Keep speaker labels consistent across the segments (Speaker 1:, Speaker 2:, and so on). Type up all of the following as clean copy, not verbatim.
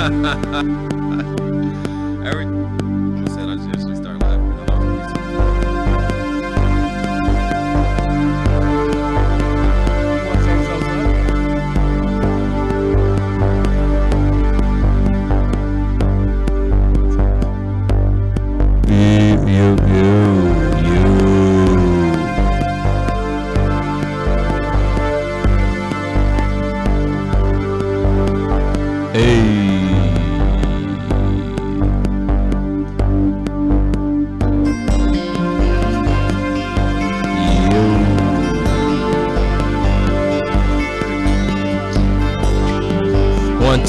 Speaker 1: I said I just usually start laughing.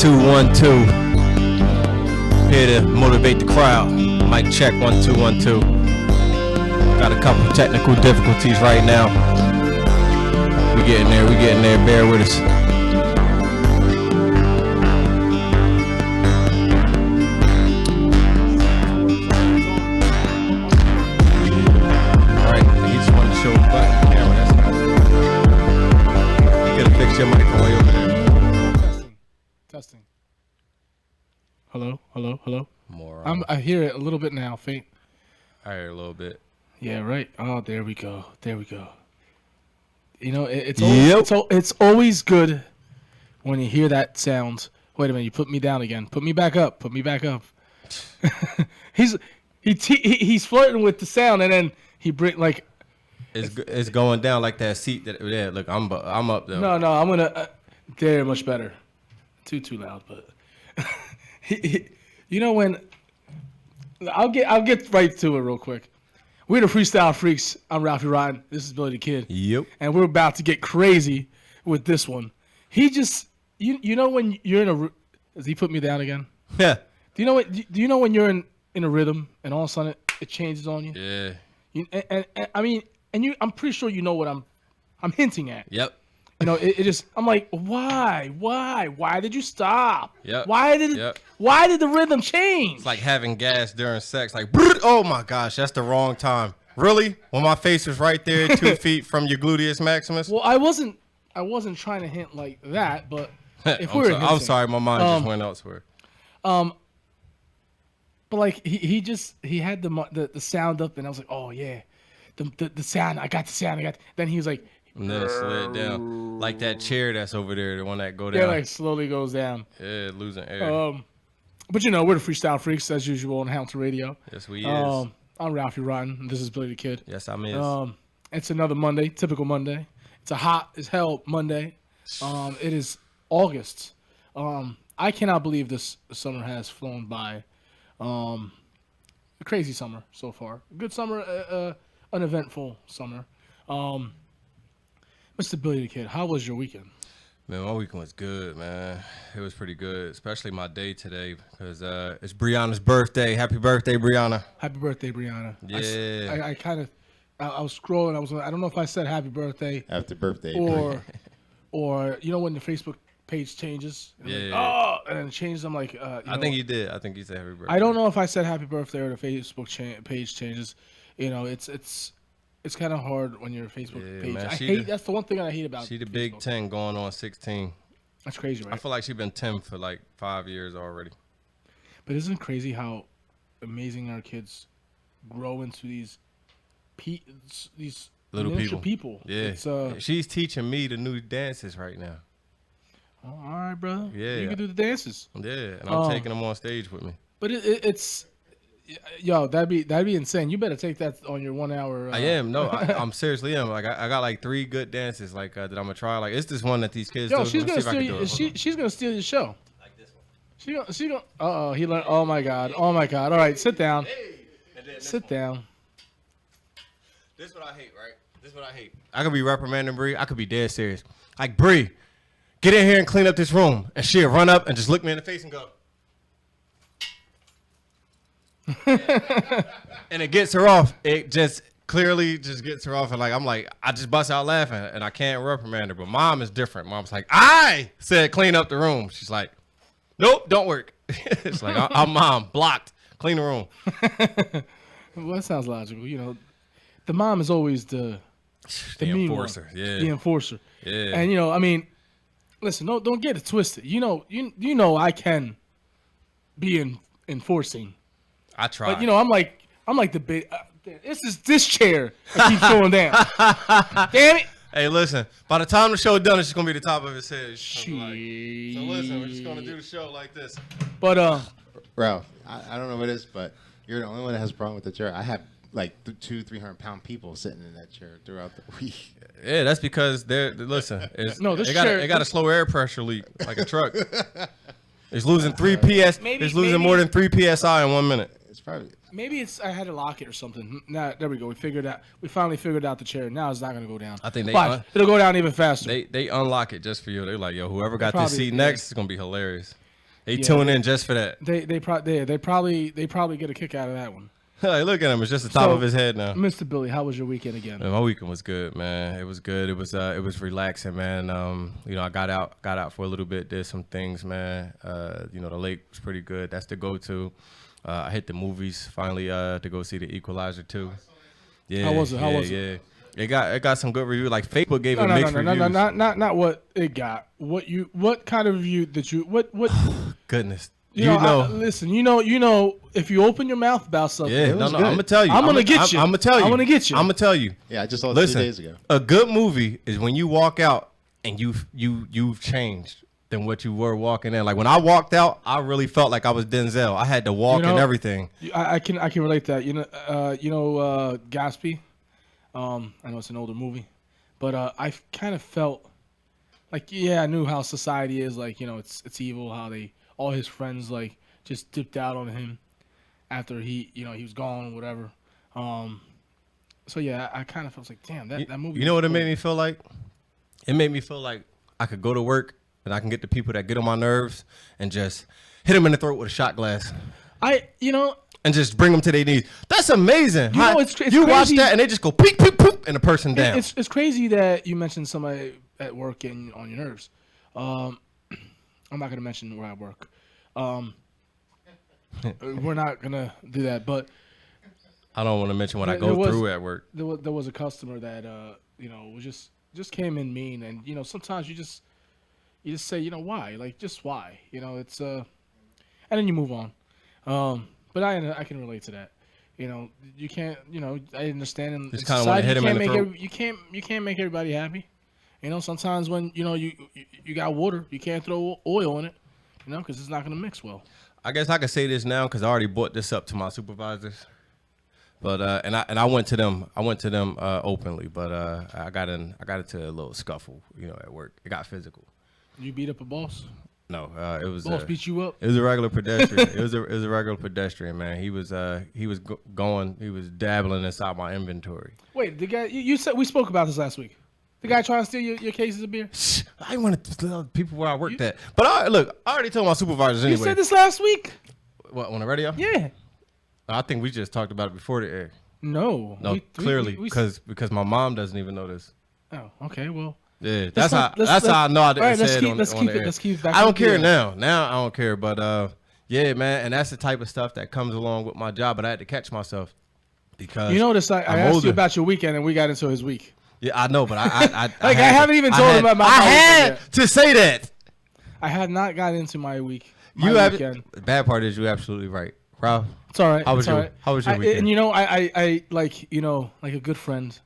Speaker 1: One, two. Here to motivate the crowd. Mic check, 1, 2, 1, 2. Got a couple technical difficulties right now. We getting there. Bear with us. Alright, he just wanted to show the button camera. That's not. You gotta fix your mic way over there.
Speaker 2: Testing. Hello.
Speaker 1: More.
Speaker 2: I hear it a little bit now, faint.
Speaker 1: I hear a little bit.
Speaker 2: Yeah, right. Oh, there we go. You know, it's always good when you hear that sound. Wait a minute, you put me down again. Put me back up. He's flirting with the sound, and then he bring like.
Speaker 1: It's going down like that seat that. Yeah, look, I'm up there.
Speaker 2: No, I'm gonna. They're much better. Too loud, but. You know when I'll get right to it real quick. We're the Freestyle Freaks. I'm Ralphie Rotten. This is Billy the Kid.
Speaker 1: Yep.
Speaker 2: And we're about to get crazy with this one. He just you know when you're in a. Does he put me down again?
Speaker 1: Yeah.
Speaker 2: Do you know when you're in a rhythm and all of a sudden it changes on you?
Speaker 1: Yeah.
Speaker 2: I'm pretty sure you know what I'm hinting at.
Speaker 1: Yep.
Speaker 2: You know, it just. I'm like, why did you stop?
Speaker 1: Yep.
Speaker 2: Why did the rhythm change?
Speaker 1: It's like having gas during sex. Like, oh my gosh, that's the wrong time. Really? When my face was right there, 2 feet from your gluteus maximus.
Speaker 2: Well, I wasn't trying to hint like that, but if
Speaker 1: I'm sorry, my mind just went elsewhere.
Speaker 2: But like he had the sound up, and I was like, oh yeah, the sound. I got the sound. Then he was like.
Speaker 1: And then it slid down. Like that chair that's over there, the one that go down.
Speaker 2: Yeah, like slowly goes down.
Speaker 1: Yeah, losing air.
Speaker 2: But you know, we're the Freestyle Freaks, as usual, on Hamilton Radio.
Speaker 1: Yes, we is.
Speaker 2: I'm Ralphie Rotten, and this is Billy the Kid.
Speaker 1: Yes, I'm is.
Speaker 2: It's another Monday, typical Monday. It's a hot as hell Monday. It is August. I cannot believe this summer has flown by. A crazy summer so far. Good summer, uneventful summer. Mr. Billy the Kid, how was your weekend?
Speaker 1: Man, my weekend was good, man. It was pretty good, especially my day today because it's Brianna's birthday. Happy birthday, Brianna.
Speaker 2: Happy birthday, Brianna.
Speaker 1: Yeah.
Speaker 2: I was scrolling. I don't know if I said happy birthday.
Speaker 3: Happy birthday.
Speaker 2: Or you know when the Facebook page changes?
Speaker 1: Yeah.
Speaker 2: And then it changes. I'm like,
Speaker 1: I think you did. I think you said happy birthday.
Speaker 2: I don't know if I said happy birthday or the Facebook page changes. You know, it's kind of hard when your Facebook page. Man, that's the one thing I hate about.
Speaker 1: She the
Speaker 2: Facebook.
Speaker 1: Big 10 going on 16.
Speaker 2: That's crazy, right?
Speaker 1: I feel like she's been 10 for like 5 years already.
Speaker 2: But isn't it crazy how amazing our kids grow into these
Speaker 1: little
Speaker 2: people?
Speaker 1: Yeah. She's teaching me the new dances right now.
Speaker 2: Oh, all right, brother.
Speaker 1: Yeah.
Speaker 2: You can do the dances.
Speaker 1: Yeah, and I'm taking them on stage with me.
Speaker 2: But it's. Yo, that'd be insane. You better take that on your 1 hour.
Speaker 1: I am. No, I'm seriously am. Like I got like 3 good dances like that I'm gonna try. Like it's this one that these kids do.
Speaker 2: She's gonna steal. She's gonna steal your show. Like this one. She gonna. Uh oh. He learned. Oh my god. All right, sit down. Sit down.
Speaker 1: This is what I hate, right? This is what I hate. I could be reprimanding Bree. I could be dead serious. Like Bree, get in here and clean up this room, and she'll run up and just look me in the face and go. And it gets her off. It just clearly just gets her off, and like I'm like I just bust out laughing, and I can't reprimand her. But mom is different. Mom's like, I said clean up the room. She's like, nope, don't work. It's like I'm mom blocked. Clean the room.
Speaker 2: Well, that sounds logical. You know, the mom is always the
Speaker 1: enforcer. Yeah,
Speaker 2: the enforcer.
Speaker 1: Yeah,
Speaker 2: and you know, I mean, listen, don't get it twisted. You know, I can be enforcing.
Speaker 1: I tried.
Speaker 2: But you know, I'm like the big. This chair that keeps going down. Damn it!
Speaker 1: Hey, listen. By the time the show done, it's just gonna be the top of his head.
Speaker 2: Shit.
Speaker 1: So listen, we're just gonna do the show like this.
Speaker 2: But
Speaker 3: Ralph, I don't know what it is, but you're the only one that has a problem with the chair. I have like 200-300 pound people sitting in that chair throughout the week.
Speaker 1: Yeah, that's because listen.
Speaker 2: No, this
Speaker 1: it
Speaker 2: chair-
Speaker 1: got a slow air pressure leak like a truck. It's losing 3 PS.
Speaker 2: Maybe-
Speaker 1: It's losing
Speaker 2: maybe-
Speaker 1: more than 3 PSI in 1 minute.
Speaker 3: It's probably
Speaker 2: maybe I had to lock it or something. Now there we go. We finally figured out the chair. Now it's not gonna go down.
Speaker 1: I think
Speaker 2: But it'll go down even faster.
Speaker 1: They unlock it just for you. They're like, yo, whoever got this
Speaker 2: Probably,
Speaker 1: seat
Speaker 2: yeah.
Speaker 1: next is gonna be hilarious. They
Speaker 2: Yeah,
Speaker 1: tune in just for that.
Speaker 2: They probably get a kick out of that one.
Speaker 1: Like, look at him. It's just the top
Speaker 2: So,
Speaker 1: of his head now.
Speaker 2: Mr. Billy, how was your weekend again?
Speaker 1: Man, my weekend was good, man. It was good. It was relaxing, man. You know, I got out for a little bit, did some things, man. You know, the lake was pretty good. That's the go-to. I hit the movies finally to go see The Equalizer 2. Yeah.
Speaker 2: How was it? How was
Speaker 1: it? It got some good reviews. Like Facebook gave it mixed reviews.
Speaker 2: Not what it got. What kind of review did you what
Speaker 1: Goodness.
Speaker 2: you know, listen, you know if you open your mouth about something,
Speaker 1: Yeah,
Speaker 3: It was
Speaker 1: I'm
Speaker 3: good.
Speaker 1: gonna tell you.
Speaker 2: I'm gonna get you.
Speaker 1: I'm gonna tell you.
Speaker 2: I'm gonna get you.
Speaker 1: I'm gonna tell you.
Speaker 3: yeah. I just saw it
Speaker 1: Listen,
Speaker 3: 2 days ago.
Speaker 1: a good movie is when you walk out and you've changed than what you were walking in. Like when I walked out, I really felt like I was Denzel. I had to walk
Speaker 2: You know,
Speaker 1: and everything.
Speaker 2: I can relate to that. You know Gatsby. I know it's an older movie, but I kind of felt like I knew how society is. Like it's evil. How all his friends like just dipped out on him after he was gone or whatever. So yeah, I kind of felt like damn that movie.
Speaker 1: You know
Speaker 2: was
Speaker 1: what it
Speaker 2: cool.
Speaker 1: made me feel like? It made me feel like I could go to work and I can get the people that get on my nerves and just hit them in the throat with a shot glass and just bring them to their knees. That's amazing.
Speaker 2: You know, it's
Speaker 1: you watch
Speaker 2: crazy.
Speaker 1: that and they just go peek, peek, poop, and the person down.
Speaker 2: It's crazy that you mentioned somebody at work getting on your nerves. I'm not gonna mention where I work. We're not gonna do that. But
Speaker 1: I don't want to mention what I
Speaker 2: there
Speaker 1: go
Speaker 2: was-
Speaker 1: through at work.
Speaker 2: there was a customer that was just came in mean, and sometimes you just say why, like just why, it's and then you move on. But I can relate to that. You can't. I understand. In
Speaker 1: Just kinda wanna
Speaker 2: society,
Speaker 1: hit him in the throat.
Speaker 2: you can't make everybody happy. Sometimes when you got water, you can't throw oil in it. Because it's not gonna mix well.
Speaker 1: I guess I can say this now because I already brought this up to my supervisors. But and I went to them. Openly. But I got into a little scuffle. At work. It got physical.
Speaker 2: You beat up a boss.
Speaker 1: No, it was.
Speaker 2: Boss beat you up.
Speaker 1: It was a regular pedestrian. it was a regular pedestrian, man. He was going. He was dabbling inside my inventory.
Speaker 2: Wait, the guy you said we spoke about this last week. The guy trying to steal your cases of beer.
Speaker 1: I didn't want to tell people where I worked at. But I already told my supervisors anyway.
Speaker 2: You said this last week.
Speaker 1: What, on the radio?
Speaker 2: Yeah.
Speaker 1: I think we just talked about it before the air.
Speaker 2: No.
Speaker 1: No, clearly because my mom doesn't even know this.
Speaker 2: Oh, okay. Well.
Speaker 1: Yeah,
Speaker 2: Let's
Speaker 1: how I know I didn't say it on the air.
Speaker 2: Let's keep it back.
Speaker 1: I
Speaker 2: on
Speaker 1: don't
Speaker 2: the
Speaker 1: care
Speaker 2: air.
Speaker 1: now. Now I don't care. But yeah, man, and that's the type of stuff that comes along with my job. But I had to catch myself because
Speaker 2: this. I
Speaker 1: I'm
Speaker 2: asked
Speaker 1: older.
Speaker 2: you about your weekend, and we got into his week.
Speaker 1: Yeah, I know, but I
Speaker 2: I haven't even told him about my
Speaker 1: I had
Speaker 2: weekend
Speaker 1: to say that.
Speaker 2: I had not got into my week.
Speaker 1: You
Speaker 2: My
Speaker 1: have
Speaker 2: weekend.
Speaker 1: the bad part is you're absolutely right, Ralph.
Speaker 2: It's all right.
Speaker 1: How was
Speaker 2: it's all
Speaker 1: your
Speaker 2: right.
Speaker 1: How was your
Speaker 2: And
Speaker 1: weekend?
Speaker 2: I like like a good friend.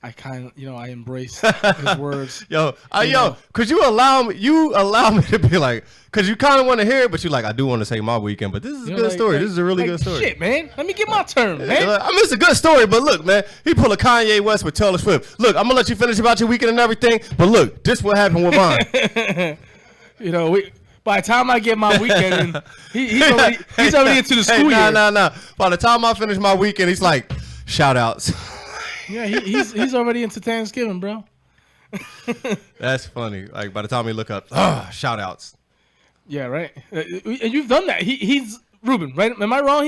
Speaker 2: I kind of I embrace his words.
Speaker 1: Yo,
Speaker 2: You know.
Speaker 1: could you allow me? You allow me to be like, cause you kind of want to hear it, but you like, I do want to say my weekend. But this is a good story. This is a really good story.
Speaker 2: Shit, man. Let me get my turn, man.
Speaker 1: I mean, it's a good story, but look, man, he pulled a Kanye West with Taylor Swift. Look, I'm gonna let you finish about your weekend and everything, but look, this what happened with mine.
Speaker 2: By the time I get my weekend in, he's already into the school year.
Speaker 1: Nah. By the time I finish my weekend, he's like, shout outs.
Speaker 2: Yeah, he's already into Thanksgiving, bro.
Speaker 1: That's funny. Like by the time we look up, shout outs.
Speaker 2: Yeah, right. And you've done that. He's Ruben, right? Am I wrong?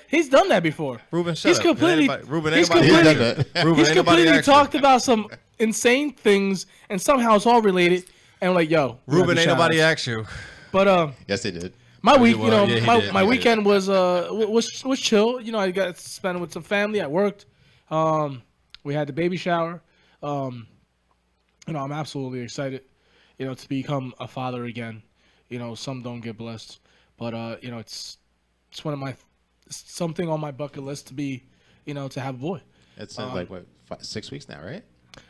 Speaker 2: He's done that before.
Speaker 1: Ruben, shut
Speaker 2: He's
Speaker 1: up.
Speaker 2: completely.
Speaker 1: Ruben,
Speaker 2: he's
Speaker 1: ain't nobody
Speaker 2: completely.
Speaker 1: asked you. Ruben,
Speaker 2: He's
Speaker 1: ain't nobody
Speaker 2: completely
Speaker 1: asked you.
Speaker 2: talked about some insane things, and somehow it's all related. And like, yo, we
Speaker 1: Ruben,
Speaker 2: gotta
Speaker 1: ain't
Speaker 2: do
Speaker 1: nobody
Speaker 2: shout-outs.
Speaker 1: asked you.
Speaker 2: But
Speaker 3: Yes, they did.
Speaker 2: my week,
Speaker 1: well, yeah, he did.
Speaker 2: my
Speaker 1: He
Speaker 2: weekend was chill. I got to spend it with some family. I worked. We had the baby shower. I'm absolutely excited. To become a father again. Some don't get blessed, But it's one of my something on my bucket list to be, to have a boy.
Speaker 3: It's like what 6 weeks now, right?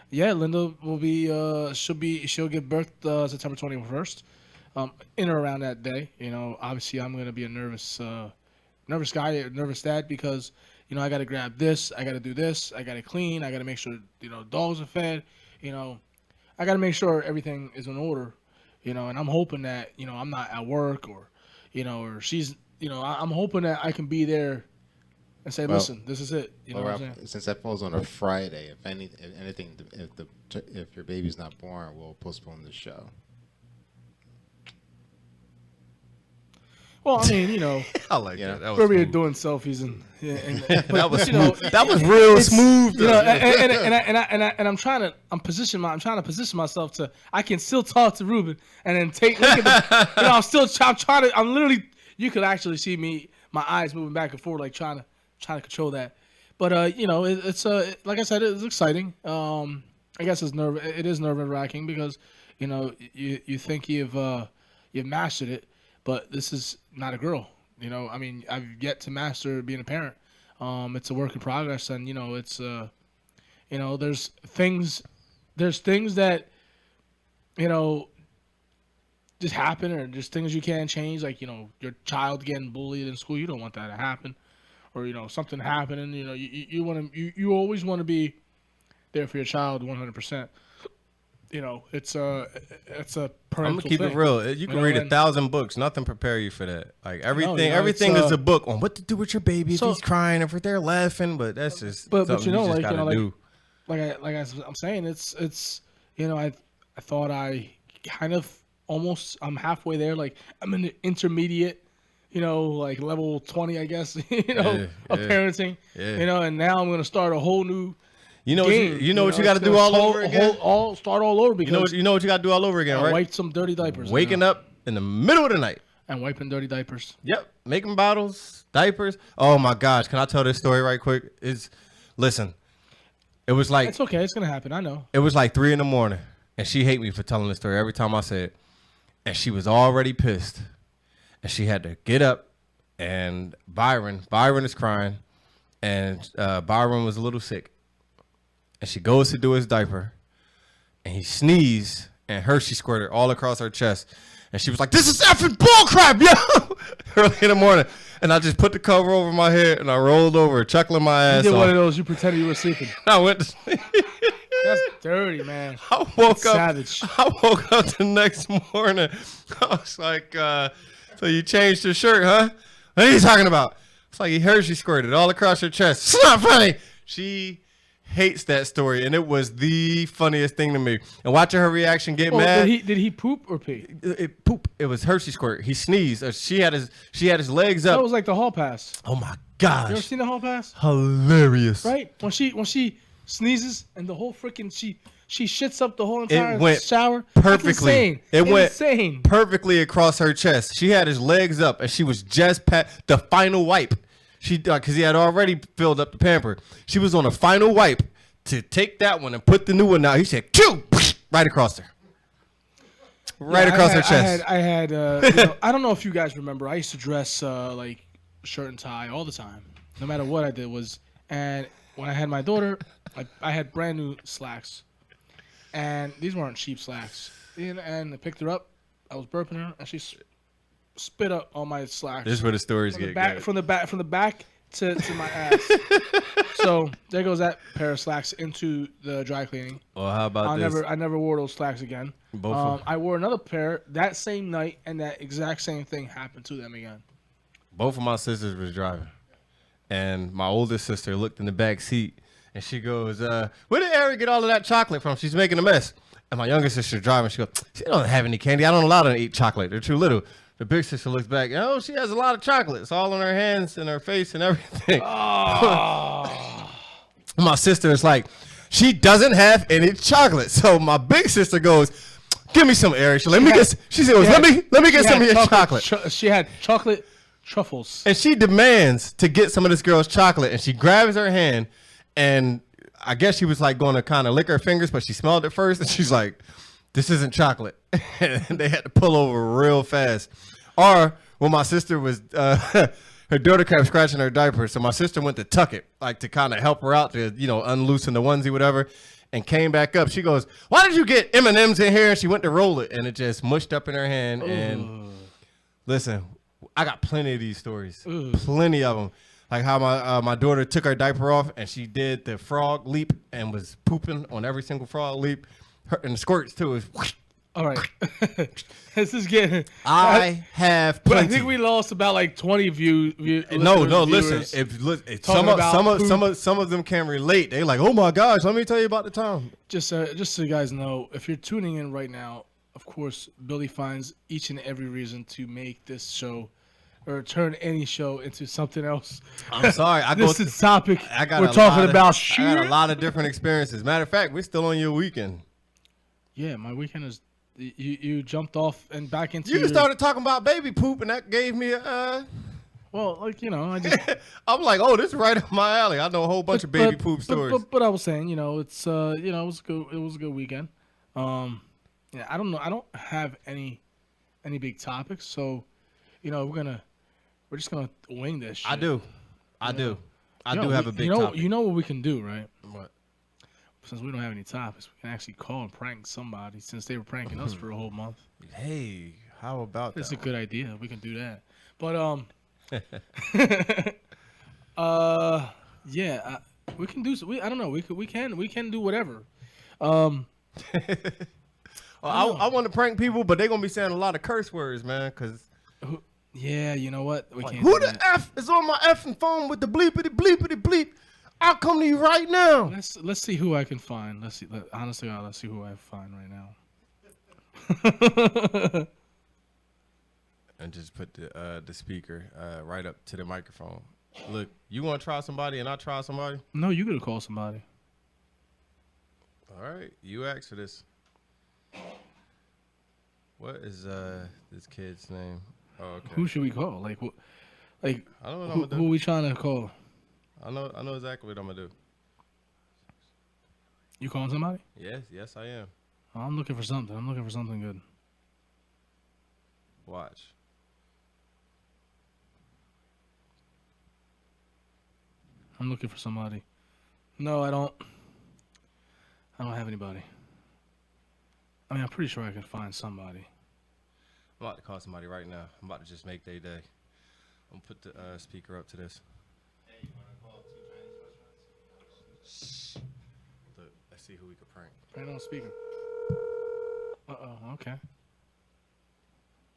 Speaker 2: Yeah, Linda will be she'll give birth September 21st. In or around that day. Obviously I'm gonna be a nervous guy, a nervous dad, because I gotta grab this, I gotta do this, I gotta clean, I gotta make sure dogs are fed. I gotta make sure everything is in order. And I'm hoping that I'm not at work or or she's I'm hoping that I can be there and say, listen, this is it. You know what I'm saying?
Speaker 3: Since that falls on a Friday, if anything, if your baby's not born, we'll postpone the show.
Speaker 2: Well, I mean,
Speaker 1: I like that. That was
Speaker 2: where we were
Speaker 1: smooth.
Speaker 2: doing selfies and
Speaker 1: That was smooth. That was real smooth.
Speaker 2: And I'm trying to position myself to I can still talk to Ruben and then look at I'm trying to literally, you could actually see my eyes moving back and forth, like trying to control that. But it's like I said, it's exciting. I guess it is nerve wracking because you think you've mastered it, but this is not a girl. I mean, I've yet to master being a parent. It's a work in progress, and it's there's things that just happen, or just things you can't change, like your child getting bullied in school. You don't want that to happen, or something happening. You always want to be there for your child 100%. It's a parental
Speaker 1: I'm gonna keep
Speaker 2: thing.
Speaker 1: it real. You can read 1,000 books. Nothing prepare you for that. Like everything is a book on what to do with your baby if he's crying, if they're laughing. But that's just
Speaker 2: but
Speaker 1: something you just gotta do.
Speaker 2: I'm saying, it's I thought I kind of almost, I'm halfway there. Like I'm in the intermediate, like level 20, I guess, of parenting.
Speaker 1: Yeah.
Speaker 2: And now I'm gonna start a whole new.
Speaker 1: You know
Speaker 2: game,
Speaker 1: what you got to do all over again.
Speaker 2: Start all over, because
Speaker 1: You know what you got to do all over again, right?
Speaker 2: Wipe some dirty diapers.
Speaker 1: Waking up in the middle of the night
Speaker 2: and wiping dirty diapers.
Speaker 1: Yep, making bottles, diapers. Oh my gosh, can I tell this story right quick? Listen, it was like
Speaker 2: it's okay. It's gonna happen. I know.
Speaker 1: It was like 3 a.m, and she hate me for telling this story every time I say it. And she was already pissed, and she had to get up. And Byron is crying, and Byron was a little sick. And she goes to do his diaper, and he sneezed, and Hershey squirted all across her chest. And she was like, "This is effing bullcrap, yo!" Early in the morning. And I just put the cover over my head, and I rolled over, chuckling my ass
Speaker 2: You did
Speaker 1: off.
Speaker 2: one of those, you pretended you were sleeping.
Speaker 1: I went to sleep.
Speaker 2: That's dirty, man.
Speaker 1: I woke up.
Speaker 2: Savage.
Speaker 1: I woke up the next morning. I was like, "So you changed your shirt, huh? What are you talking about?" It's like he Hershey squirted all across her chest. It's not funny. She hates that story, and it was the funniest thing to me. And watching her reaction get mad.
Speaker 2: Did he poop or pee?
Speaker 1: Poop. It was Hershey squirt. He sneezed. She had his legs up.
Speaker 2: That was like the hall pass.
Speaker 1: Oh my gosh!
Speaker 2: You ever seen the hall pass?
Speaker 1: Hilarious.
Speaker 2: Right? When she sneezes and the whole freaking she shits up the whole entire
Speaker 1: It went
Speaker 2: shower.
Speaker 1: perfectly.
Speaker 2: It's insane.
Speaker 1: It went
Speaker 2: insane.
Speaker 1: perfectly across her chest. She had his legs up, and she was just the final wipe. She because he had already filled up the pamper. She was on a final wipe to take that one and put the new one out. He said, "Chew!" Right across her. Right across her chest.
Speaker 2: I had I don't know if you guys remember. I used to dress like shirt and tie all the time, no matter what I did. And when I had my daughter, I had brand new slacks, and these weren't cheap slacks. And I picked her up. I was burping her, and she spit up on my slacks.
Speaker 1: This is where the stories get good.
Speaker 2: From the back to my ass. So there goes that pair of slacks into the dry cleaning.
Speaker 1: Well, how about this?
Speaker 2: I never wore those slacks again.
Speaker 1: Both of them.
Speaker 2: I wore another pair that same night, and that exact same thing happened to them again.
Speaker 1: Both of my sisters was driving, and my oldest sister looked in the back seat, and she goes, "Where did Ari get all of that chocolate from? She's making a mess." And my younger sister driving, she goes, "She don't have any candy. I don't allow her to eat chocolate. They're too little." The big sister looks back. Oh, she has a lot of chocolates all on her hands and her face and everything.
Speaker 2: Oh.
Speaker 1: My sister is like, she doesn't have any chocolate. So my big sister goes, "Give me some, Eric." Let me get some of your chocolate.
Speaker 2: She had chocolate truffles.
Speaker 1: And she demands to get some of this girl's chocolate. And she grabs her hand, and I guess she was like going to kind of lick her fingers, but she smelled it first, and she's like, "This isn't chocolate." And they had to pull over real fast. Or when my sister was her daughter kept scratching her diaper, so my sister went to tuck it, like to kind of help her out to unloosen the onesie, whatever, and came back up. She goes, "Why did you get M&Ms in here?" And she went to roll it, and it just mushed up in her hand. And listen, I got plenty of these stories, plenty of them. Like how my daughter took her diaper off and she did the frog leap and was pooping on every single frog leap. And the squirts too is.
Speaker 2: All right. This is getting.
Speaker 1: I have
Speaker 2: But
Speaker 1: plenty.
Speaker 2: I think we lost about like 20
Speaker 1: No,
Speaker 2: viewers.
Speaker 1: listen. If
Speaker 2: talking about
Speaker 1: some of them can relate. They like, oh my gosh, let me tell you about the time.
Speaker 2: Just so you guys know, if you're tuning in right now, of course, Billy finds each and every reason to make this show or turn any show into something else.
Speaker 1: I'm sorry.
Speaker 2: This is topic.
Speaker 1: We're
Speaker 2: We're talking about
Speaker 1: I got a lot of different experiences. Matter of fact, we're still on your weekend.
Speaker 2: Yeah, my weekend is. You jumped off and back into.
Speaker 1: You started talking about baby poop, and that gave me a.
Speaker 2: Well, like I just.
Speaker 1: I'm like, oh, this is right up my alley. I know a whole bunch of baby poop stories.
Speaker 2: But I was saying, it's it was good. It was a good weekend. Yeah, I don't know. I don't have any big topics, so we're just gonna wing this shit.
Speaker 1: I do have a big topic.
Speaker 2: You know what we can do, right?
Speaker 1: What?
Speaker 2: Since we don't have any topics, we can actually call and prank somebody since they were pranking us for a whole month.
Speaker 1: Hey, how about
Speaker 2: That's
Speaker 1: that?
Speaker 2: a good idea. We can do that. But yeah, we can do. I don't know. We can do whatever.
Speaker 1: Well, I want to prank people, but they're gonna be saying a lot of curse words, man. Cause
Speaker 2: yeah, you know what? We can't.
Speaker 1: who
Speaker 2: do
Speaker 1: the
Speaker 2: that.
Speaker 1: f is on my effing phone with the bleepity bleepity bleep? I'll come to you right now.
Speaker 2: Let's see who I can find. Let's see. Honestly, let's see who I find right now.
Speaker 1: And just put the speaker right up to the microphone. Look, you want to try somebody and I try somebody?
Speaker 2: No, you gotta call somebody.
Speaker 1: All right, you asked for this. What is this kid's name? Oh, okay.
Speaker 2: Who should we call? Like,
Speaker 1: I know what I'm gonna do.
Speaker 2: who are we trying to call?
Speaker 1: I know exactly what I'm gonna do.
Speaker 2: You calling somebody?
Speaker 1: Yes, I am.
Speaker 2: Oh, I'm looking for something. I'm looking for something good.
Speaker 1: Watch.
Speaker 2: I'm looking for somebody. No, I don't have anybody. I mean, I'm pretty sure I can find somebody.
Speaker 1: I'm about to call somebody right now. I'm about to just make their day. I'm gonna put the speaker up to this.
Speaker 3: Hey, you want to call 2 Chinese restaurants?
Speaker 1: Look, let's see who we could prank.
Speaker 2: Right on speaker. Okay.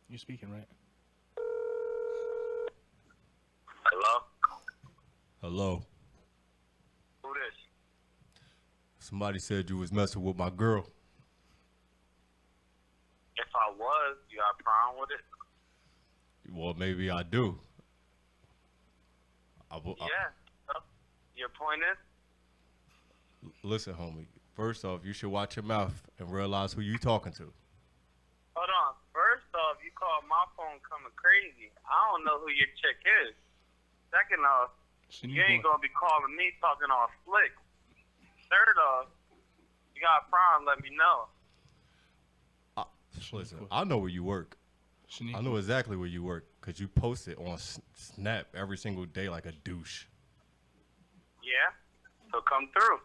Speaker 2: You're speaking, right?
Speaker 4: Hello?
Speaker 1: Hello.
Speaker 4: Who this?
Speaker 1: Somebody said you was messing with my girl.
Speaker 4: If I was, you got a problem with it?
Speaker 1: Well, maybe I do.
Speaker 4: Yeah. Your point is?
Speaker 1: Listen, homie. First off, you should watch your mouth and realize who you talking to.
Speaker 4: Hold on. First off, you call my phone coming crazy. I don't know who your chick is. Second off, you ain't going to be calling me talking all slick. Third off, you got a problem, let me know.
Speaker 1: Listen, I know where you work. I know exactly where you work because you post it on Snap every single day like a douche.
Speaker 4: Yeah? So come through.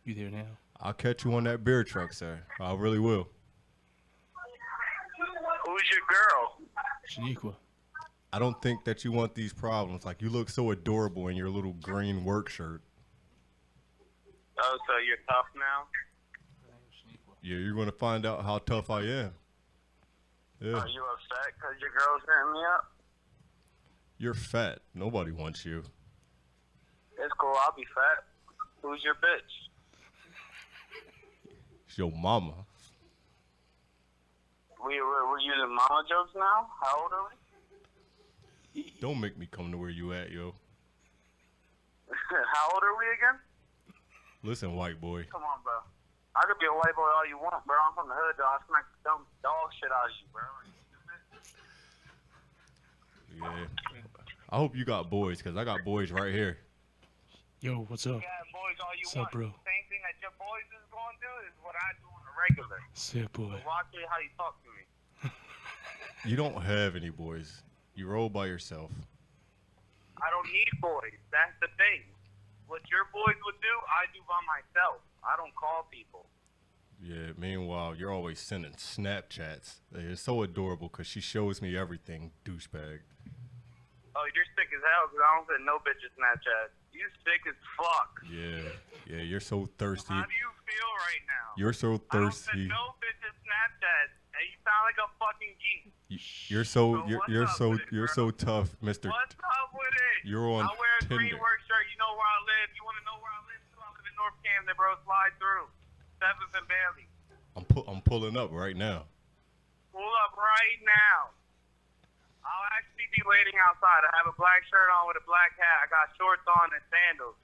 Speaker 2: You there now?
Speaker 1: I'll catch you on that beer truck, sir. I really will.
Speaker 4: Who's your girl?
Speaker 2: Shaniqua.
Speaker 1: I don't think that you want these problems. Like, you look so adorable in your little green work shirt.
Speaker 4: Oh, so you're tough now?
Speaker 1: Yeah, you're going to find out how tough I am. Yeah.
Speaker 4: Are you upset because your girl's hitting me up?
Speaker 1: You're fat. Nobody wants you.
Speaker 4: It's cool, I'll be fat. Who's your bitch?
Speaker 1: It's your mama.
Speaker 4: We're using mama jokes now? How old are we?
Speaker 1: Don't make me come to where you at, yo.
Speaker 4: How old are we again?
Speaker 1: Listen, white boy.
Speaker 4: Come on, bro. I could be a white boy all you want, bro. I'm from the hood, dog. I smack the dumb dog shit out of you, bro.
Speaker 1: Yeah. I hope you got boys, because I got boys right here.
Speaker 2: Yo, what's up?
Speaker 4: You got boys all you
Speaker 2: What's up,
Speaker 4: want.
Speaker 2: bro?
Speaker 4: Same thing that your boys is going to do is what I do on a regular.
Speaker 2: Sick boy.
Speaker 4: Watch it how you talk to me.
Speaker 1: You don't have any boys. You roll by yourself.
Speaker 4: I don't need boys. That's the thing. What your boys would do, I do by myself. I don't call people.
Speaker 1: Yeah, meanwhile, you're always sending Snapchats. It's so adorable because she shows me everything, douchebag.
Speaker 4: Oh, you're sick as hell because I don't send no bitches Snapchat. You sick as fuck.
Speaker 1: Yeah, you're so thirsty.
Speaker 4: How do you feel right now?
Speaker 1: You're so
Speaker 4: I don't
Speaker 1: thirsty.
Speaker 4: send no bitches Snapchat, and you sound like a fucking geek.
Speaker 1: You're so
Speaker 4: So
Speaker 1: you're
Speaker 4: what's
Speaker 1: you're
Speaker 4: up
Speaker 1: so
Speaker 4: with it,
Speaker 1: you're
Speaker 4: bro?
Speaker 1: so tough, Mister.
Speaker 4: What's up with it?
Speaker 1: You're on
Speaker 4: I wear a green
Speaker 1: Tinder.
Speaker 4: work shirt. You know where I live. You want to know where I live? Too? I live in North Camden, bro. Slide through. 7th and Bailey.
Speaker 1: I'm pulling up right now.
Speaker 4: Pull up right now. I'll actually be waiting outside. I have a black shirt on with a black hat. I got shorts on and sandals.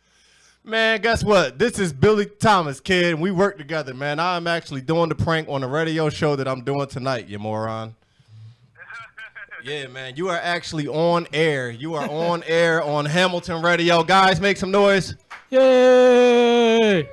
Speaker 1: Man, guess what? This is Billy Thomas, kid. And we work together, man. I'm actually doing the prank on the radio show that I'm doing tonight, you moron. Yeah, man. You are actually on air. You are on air on Hamilton Radio. Guys, make some noise.
Speaker 2: Yay!
Speaker 4: Yo, you guys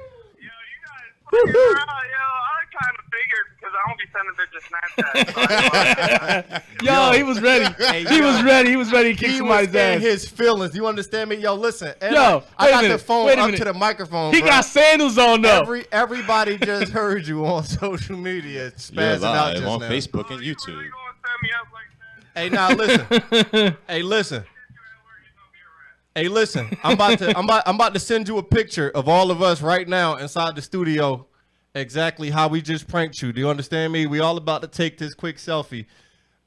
Speaker 4: fucking around. Yo, I kind of figured because I don't be sending bitches Snapchat. So
Speaker 2: Yo, he was ready. He was ready. He was ready to kick
Speaker 1: He was
Speaker 2: somebody's
Speaker 1: in
Speaker 2: ass.
Speaker 1: his feelings. You understand me? Yo, listen. And
Speaker 2: Yo,
Speaker 1: I
Speaker 2: wait a
Speaker 1: got the
Speaker 2: minute,
Speaker 1: phone
Speaker 2: wait a
Speaker 1: up
Speaker 2: minute.
Speaker 1: to the microphone.
Speaker 2: He
Speaker 1: bro.
Speaker 2: got sandals on though.
Speaker 1: Everybody just heard you on social media spazzing out
Speaker 3: live
Speaker 1: just
Speaker 3: on
Speaker 1: now.
Speaker 3: Facebook and
Speaker 4: you
Speaker 3: YouTube.
Speaker 4: really gonna set me up like that?
Speaker 1: Hey, now listen. Hey, listen. Hey, listen. I'm about to send you a picture of all of us right now inside the studio. Exactly how we just pranked you. Do you understand me? We all about to take this quick selfie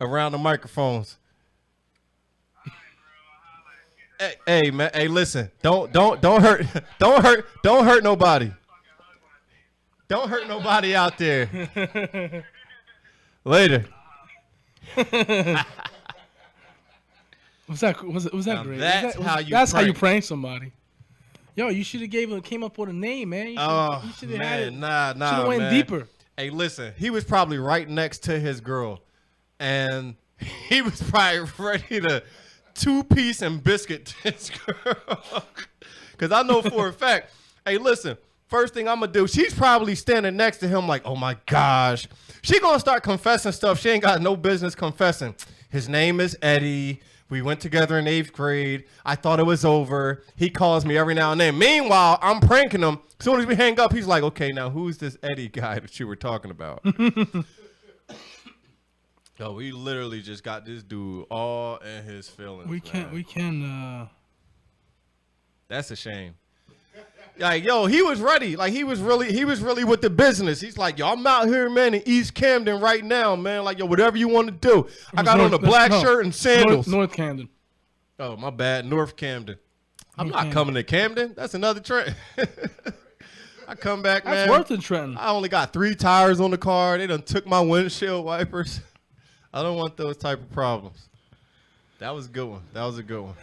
Speaker 1: around the microphones. Hey, man. Hey, listen. Don't hurt. Don't hurt nobody. Don't hurt nobody out there. Later.
Speaker 2: Was that
Speaker 1: Now
Speaker 2: great?
Speaker 1: that's how you
Speaker 2: That's how you
Speaker 1: prank.
Speaker 2: prank somebody. Yo, you should have came up with a name, man.
Speaker 1: Oh,
Speaker 2: You should have had it.
Speaker 1: man, nah,
Speaker 2: Should have went
Speaker 1: man.
Speaker 2: deeper.
Speaker 1: Hey, listen, he was probably right next to his girl, and he was probably ready to two-piece and biscuit this girl. Because I know for a fact, hey, listen, first thing I'm going to do, she's probably standing next to him like, oh, my gosh. She going to start confessing stuff she ain't got no business confessing. His name is Eddie. We went together in 8th grade. I thought it was over. He calls me every now and then. Meanwhile, I'm pranking him. As soon as we hang up, he's like, okay, now who's this Eddie guy that you were talking about? Yo, we literally just got this dude all in his feelings.
Speaker 2: We can.
Speaker 1: That's a shame. Like, yo, he was ready. Like, he was really with the business. He's like, yo, I'm out here, man, in East Camden right now, man. Like, yo, whatever you want to do. I got on a black shirt and sandals.
Speaker 2: North Camden.
Speaker 1: Oh, my bad. North Camden. I'm
Speaker 2: North
Speaker 1: not
Speaker 2: Camden.
Speaker 1: coming to Camden. That's another trend. I come back, man.
Speaker 2: That's worth it, Trenton.
Speaker 1: I only got 3 tires on the car. They done took my windshield wipers. I don't want those type of problems. That was a good one. That was a good one.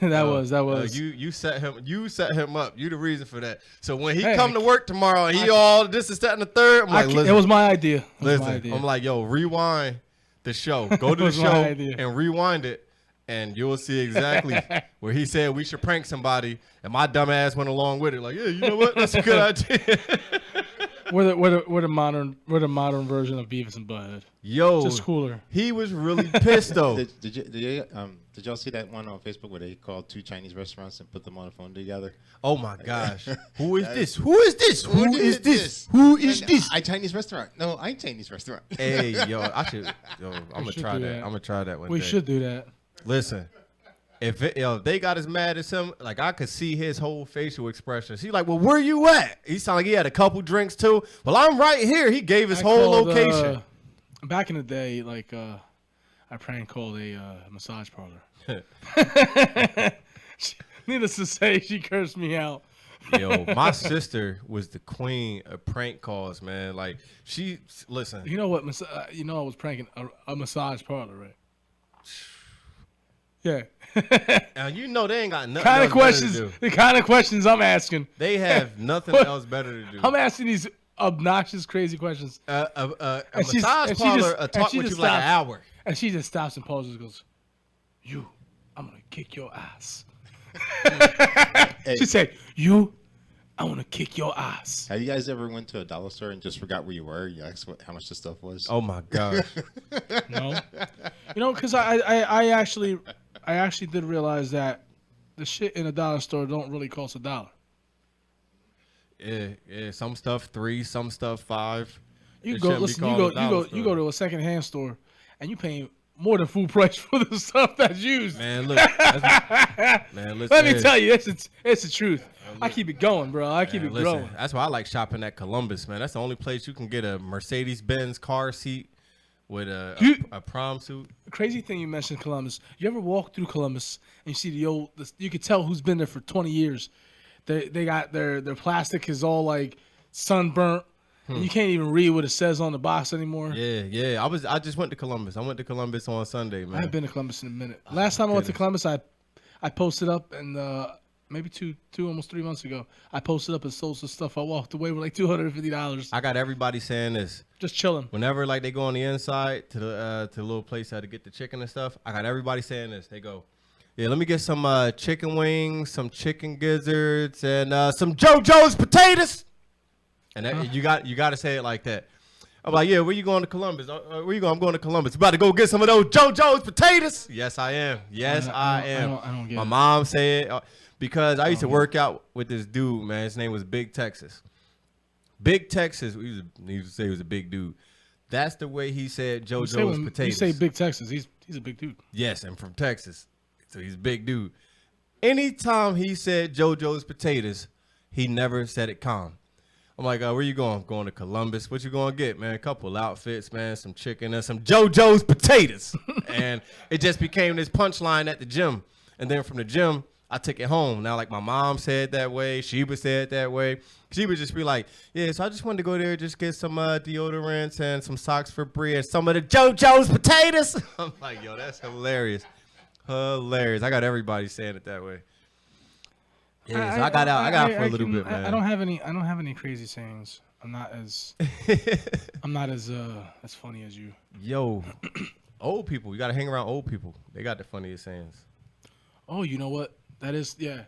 Speaker 2: that was.
Speaker 1: You set him up. You the reason for that. So when he
Speaker 2: Hey,
Speaker 1: come to work tomorrow and he all this is that and the third, I'm like,
Speaker 2: It
Speaker 1: listen,
Speaker 2: was my idea. It was
Speaker 1: listen.
Speaker 2: my idea.
Speaker 1: I'm like, yo, rewind the show. Go to the
Speaker 2: was my
Speaker 1: show
Speaker 2: idea.
Speaker 1: and rewind it, and you'll see exactly where he said we should prank somebody, and my dumb ass went along with it. Like, yeah, you know what? That's a good idea.
Speaker 2: We're the modern version of Beavis and Butthead.
Speaker 1: Yo,
Speaker 2: Just cooler.
Speaker 1: he was really pissed though.
Speaker 3: Did y'all see that one on Facebook where they called 2 Chinese restaurants and put them on the phone together?
Speaker 1: Oh my gosh, who is this? Who is this? Who is this? Who is this?
Speaker 3: I Chinese restaurant. No, I Chinese restaurant.
Speaker 1: Hey, yo, I'm gonna
Speaker 2: should
Speaker 1: try
Speaker 2: do
Speaker 1: that.
Speaker 2: that.
Speaker 1: I'm gonna try that one
Speaker 2: We
Speaker 1: day.
Speaker 2: should do that.
Speaker 1: Listen, if they got as mad as him, like I could see his whole facial expressions. He like, well, where you at? He sounded like he had a couple drinks too. Well, I'm right here. He gave his whole location.
Speaker 2: Back in the day, like I prank called a massage parlor. Needless to say, she cursed me out.
Speaker 1: Yo, my sister was the queen of prank calls, man. Like listen.
Speaker 2: You know what? I was pranking a massage parlor, right? Yeah.
Speaker 1: Now you know they ain't got nothing
Speaker 2: kind
Speaker 1: else
Speaker 2: of questions.
Speaker 1: better to do.
Speaker 2: The kind of questions I'm asking.
Speaker 1: They have nothing else better to do.
Speaker 2: I'm asking these obnoxious, crazy questions,
Speaker 1: A
Speaker 2: And she's-
Speaker 1: massage
Speaker 2: and she
Speaker 1: parlor
Speaker 2: just-
Speaker 1: will
Speaker 2: and
Speaker 1: talk
Speaker 2: she
Speaker 1: with you
Speaker 2: just
Speaker 1: like an
Speaker 2: stops.
Speaker 1: hour.
Speaker 2: and she just stops and pauses and goes, I'm gonna kick your ass. She said, I want to kick your ass.
Speaker 3: Have you guys ever went to a dollar store and just forgot where you were? You asked how much the stuff was?
Speaker 1: Oh my gosh.
Speaker 2: No, because I actually did realize that the shit in a dollar store don't really cost $1.
Speaker 1: Yeah. Some stuff $3, some stuff $5.
Speaker 2: You
Speaker 1: It
Speaker 2: go
Speaker 1: shouldn't be
Speaker 2: listen. You
Speaker 1: called
Speaker 2: go
Speaker 1: a
Speaker 2: you
Speaker 1: dollar
Speaker 2: go you
Speaker 1: store.
Speaker 2: go to a secondhand store, and you paying more than full price for the stuff that's used.
Speaker 1: Man, look. Man, listen.
Speaker 2: Let me
Speaker 1: here.
Speaker 2: tell you, it's the truth. I keep it going, bro. I keep
Speaker 1: Man,
Speaker 2: it
Speaker 1: listen,
Speaker 2: growing.
Speaker 1: that's why I like shopping at Columbus, man. That's the only place you can get a Mercedes-Benz car seat with a prom suit.
Speaker 2: Crazy thing you mentioned Columbus. You ever walk through Columbus and you see you could tell who's been there for 20 years. They got their plastic is all like sunburnt. And you can't even read what it says on the box anymore.
Speaker 1: Yeah. I just went to Columbus. I went to Columbus on Sunday, man.
Speaker 2: I haven't been to Columbus in a minute. Last time I went to Columbus, I posted up and maybe two almost 3 months ago. I posted up and sold some stuff. I walked away with like $250.
Speaker 1: I got everybody saying this.
Speaker 2: Just chilling.
Speaker 1: Whenever like they go on the inside to the little place to get the chicken and stuff, I got everybody saying this. They go, yeah, let me get some chicken wings, some chicken gizzards, and some JoJo's potatoes. And that, you got to say it like that. I'm like, yeah, where you going to Columbus? Where you going? I'm going to Columbus. About to go get some of those JoJo's potatoes. Yes, I am. Yes, I am.
Speaker 2: I don't get
Speaker 1: My
Speaker 2: it.
Speaker 1: mom said it because I used to work out with this dude, man. His name was Big Texas. Big Texas, he used to say he was a big dude. That's the way he said JoJo's potatoes.
Speaker 2: You say Big Texas. He's a big dude.
Speaker 1: Yes, I'm from Texas. So he's a big dude. Anytime he said JoJo's potatoes, he never said it calm. I'm like, where you going? I'm going to Columbus. What you going to get, man? A couple outfits, man, some chicken and some JoJo's potatoes. And it just became this punchline at the gym. And then from the gym, I took it home. Now, like my mom said that way. Sheba said that way. She would just be like, yeah, so I just wanted to go there just get some deodorants and some socks for Brie and some of the JoJo's potatoes. I'm like, yo, that's hilarious. Hilarious. I got everybody saying it that way. Yeah, so I got out for a little bit, man.
Speaker 2: I don't have any crazy sayings. I'm not as funny as you.
Speaker 1: Yo, old people. You got to hang around old people. They got the funniest sayings.
Speaker 2: Oh, you know what? That is, yeah.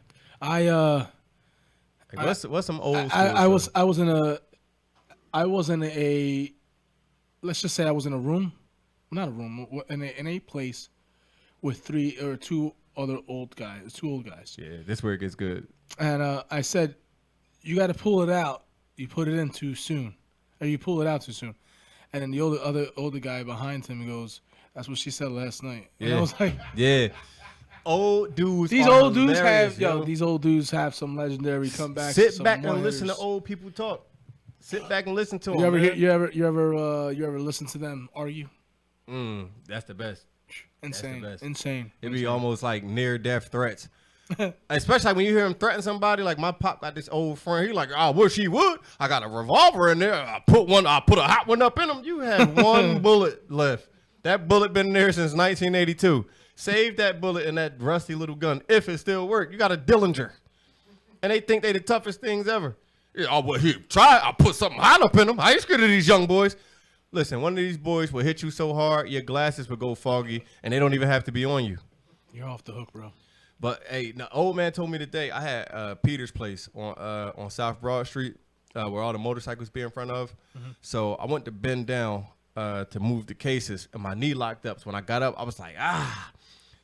Speaker 1: What's some old school
Speaker 2: I was
Speaker 1: stuff?
Speaker 2: I was in a let's just say I was in a room, not a room, in a place with two old guys.
Speaker 1: Yeah, this where it gets good.
Speaker 2: And I said, you got to pull it out. You put it in too soon, or you pull it out too soon. And then the older guy behind him goes, "That's what she said last night." And
Speaker 1: Yeah.
Speaker 2: I was like,
Speaker 1: Yeah. Old dudes.
Speaker 2: These
Speaker 1: are
Speaker 2: old dudes
Speaker 1: hilarious,
Speaker 2: have these old dudes have some legendary comebacks.
Speaker 1: Sit
Speaker 2: some
Speaker 1: back and
Speaker 2: one-hitters.
Speaker 1: listen to old people talk. Sit back and listen to them.
Speaker 2: You ever listen to them argue?
Speaker 1: That's the best.
Speaker 2: Insane,
Speaker 1: best.
Speaker 2: insane.
Speaker 1: It'd be almost like near-death threats. Especially like when you hear him threaten somebody. Like my pop got this old friend. He like, I wish he would. I got a revolver in there. I put a hot one up in him. You have one bullet left. That bullet been there since 1982. Save that bullet in that rusty little gun if it still works. You got a Dillinger. And they think they the toughest things ever. Yeah, I put something hot up in them. I ain't scared of these young boys. Listen, one of these boys will hit you so hard, your glasses will go foggy, and they don't even have to be on you.
Speaker 2: You're off the hook, bro.
Speaker 1: But hey, the old man told me today. I had Peter's place on South Broad Street, where all the motorcycles be in front of.
Speaker 2: Mm-hmm.
Speaker 1: So I went to bend down to move the cases, and my knee locked up. So when I got up, I was like, ah.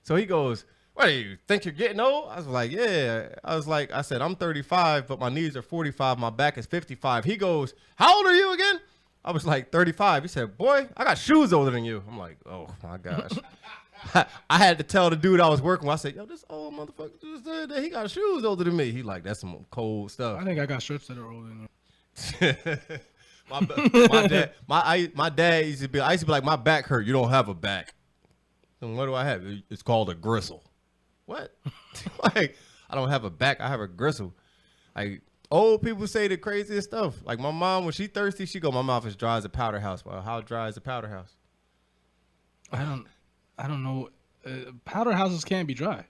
Speaker 1: So he goes, "What do you think you're getting old?" I was like, "Yeah." I said, "I'm 35, but my knees are 45. My back is 55." He goes, "How old are you again?" I was like 35. He said, "Boy, I got shoes older than you." I'm like, "Oh my gosh." I had to tell the dude I was working with. I said, "Yo, this old motherfucker just said that he got shoes older than me." He like, "That's some cold stuff."
Speaker 2: I think I got strips that are older than you.
Speaker 1: my dad used to be like, "My back hurt. You don't have a back." And what do I have? It's called a gristle. What? Like, I don't have a back. I have a gristle. Like, old people say the craziest stuff. Like, my mom, when she thirsty, she go, "My mouth is dry as a powder house." Well, how dry is a powder house?
Speaker 2: I don't know. Powder houses can't be dry.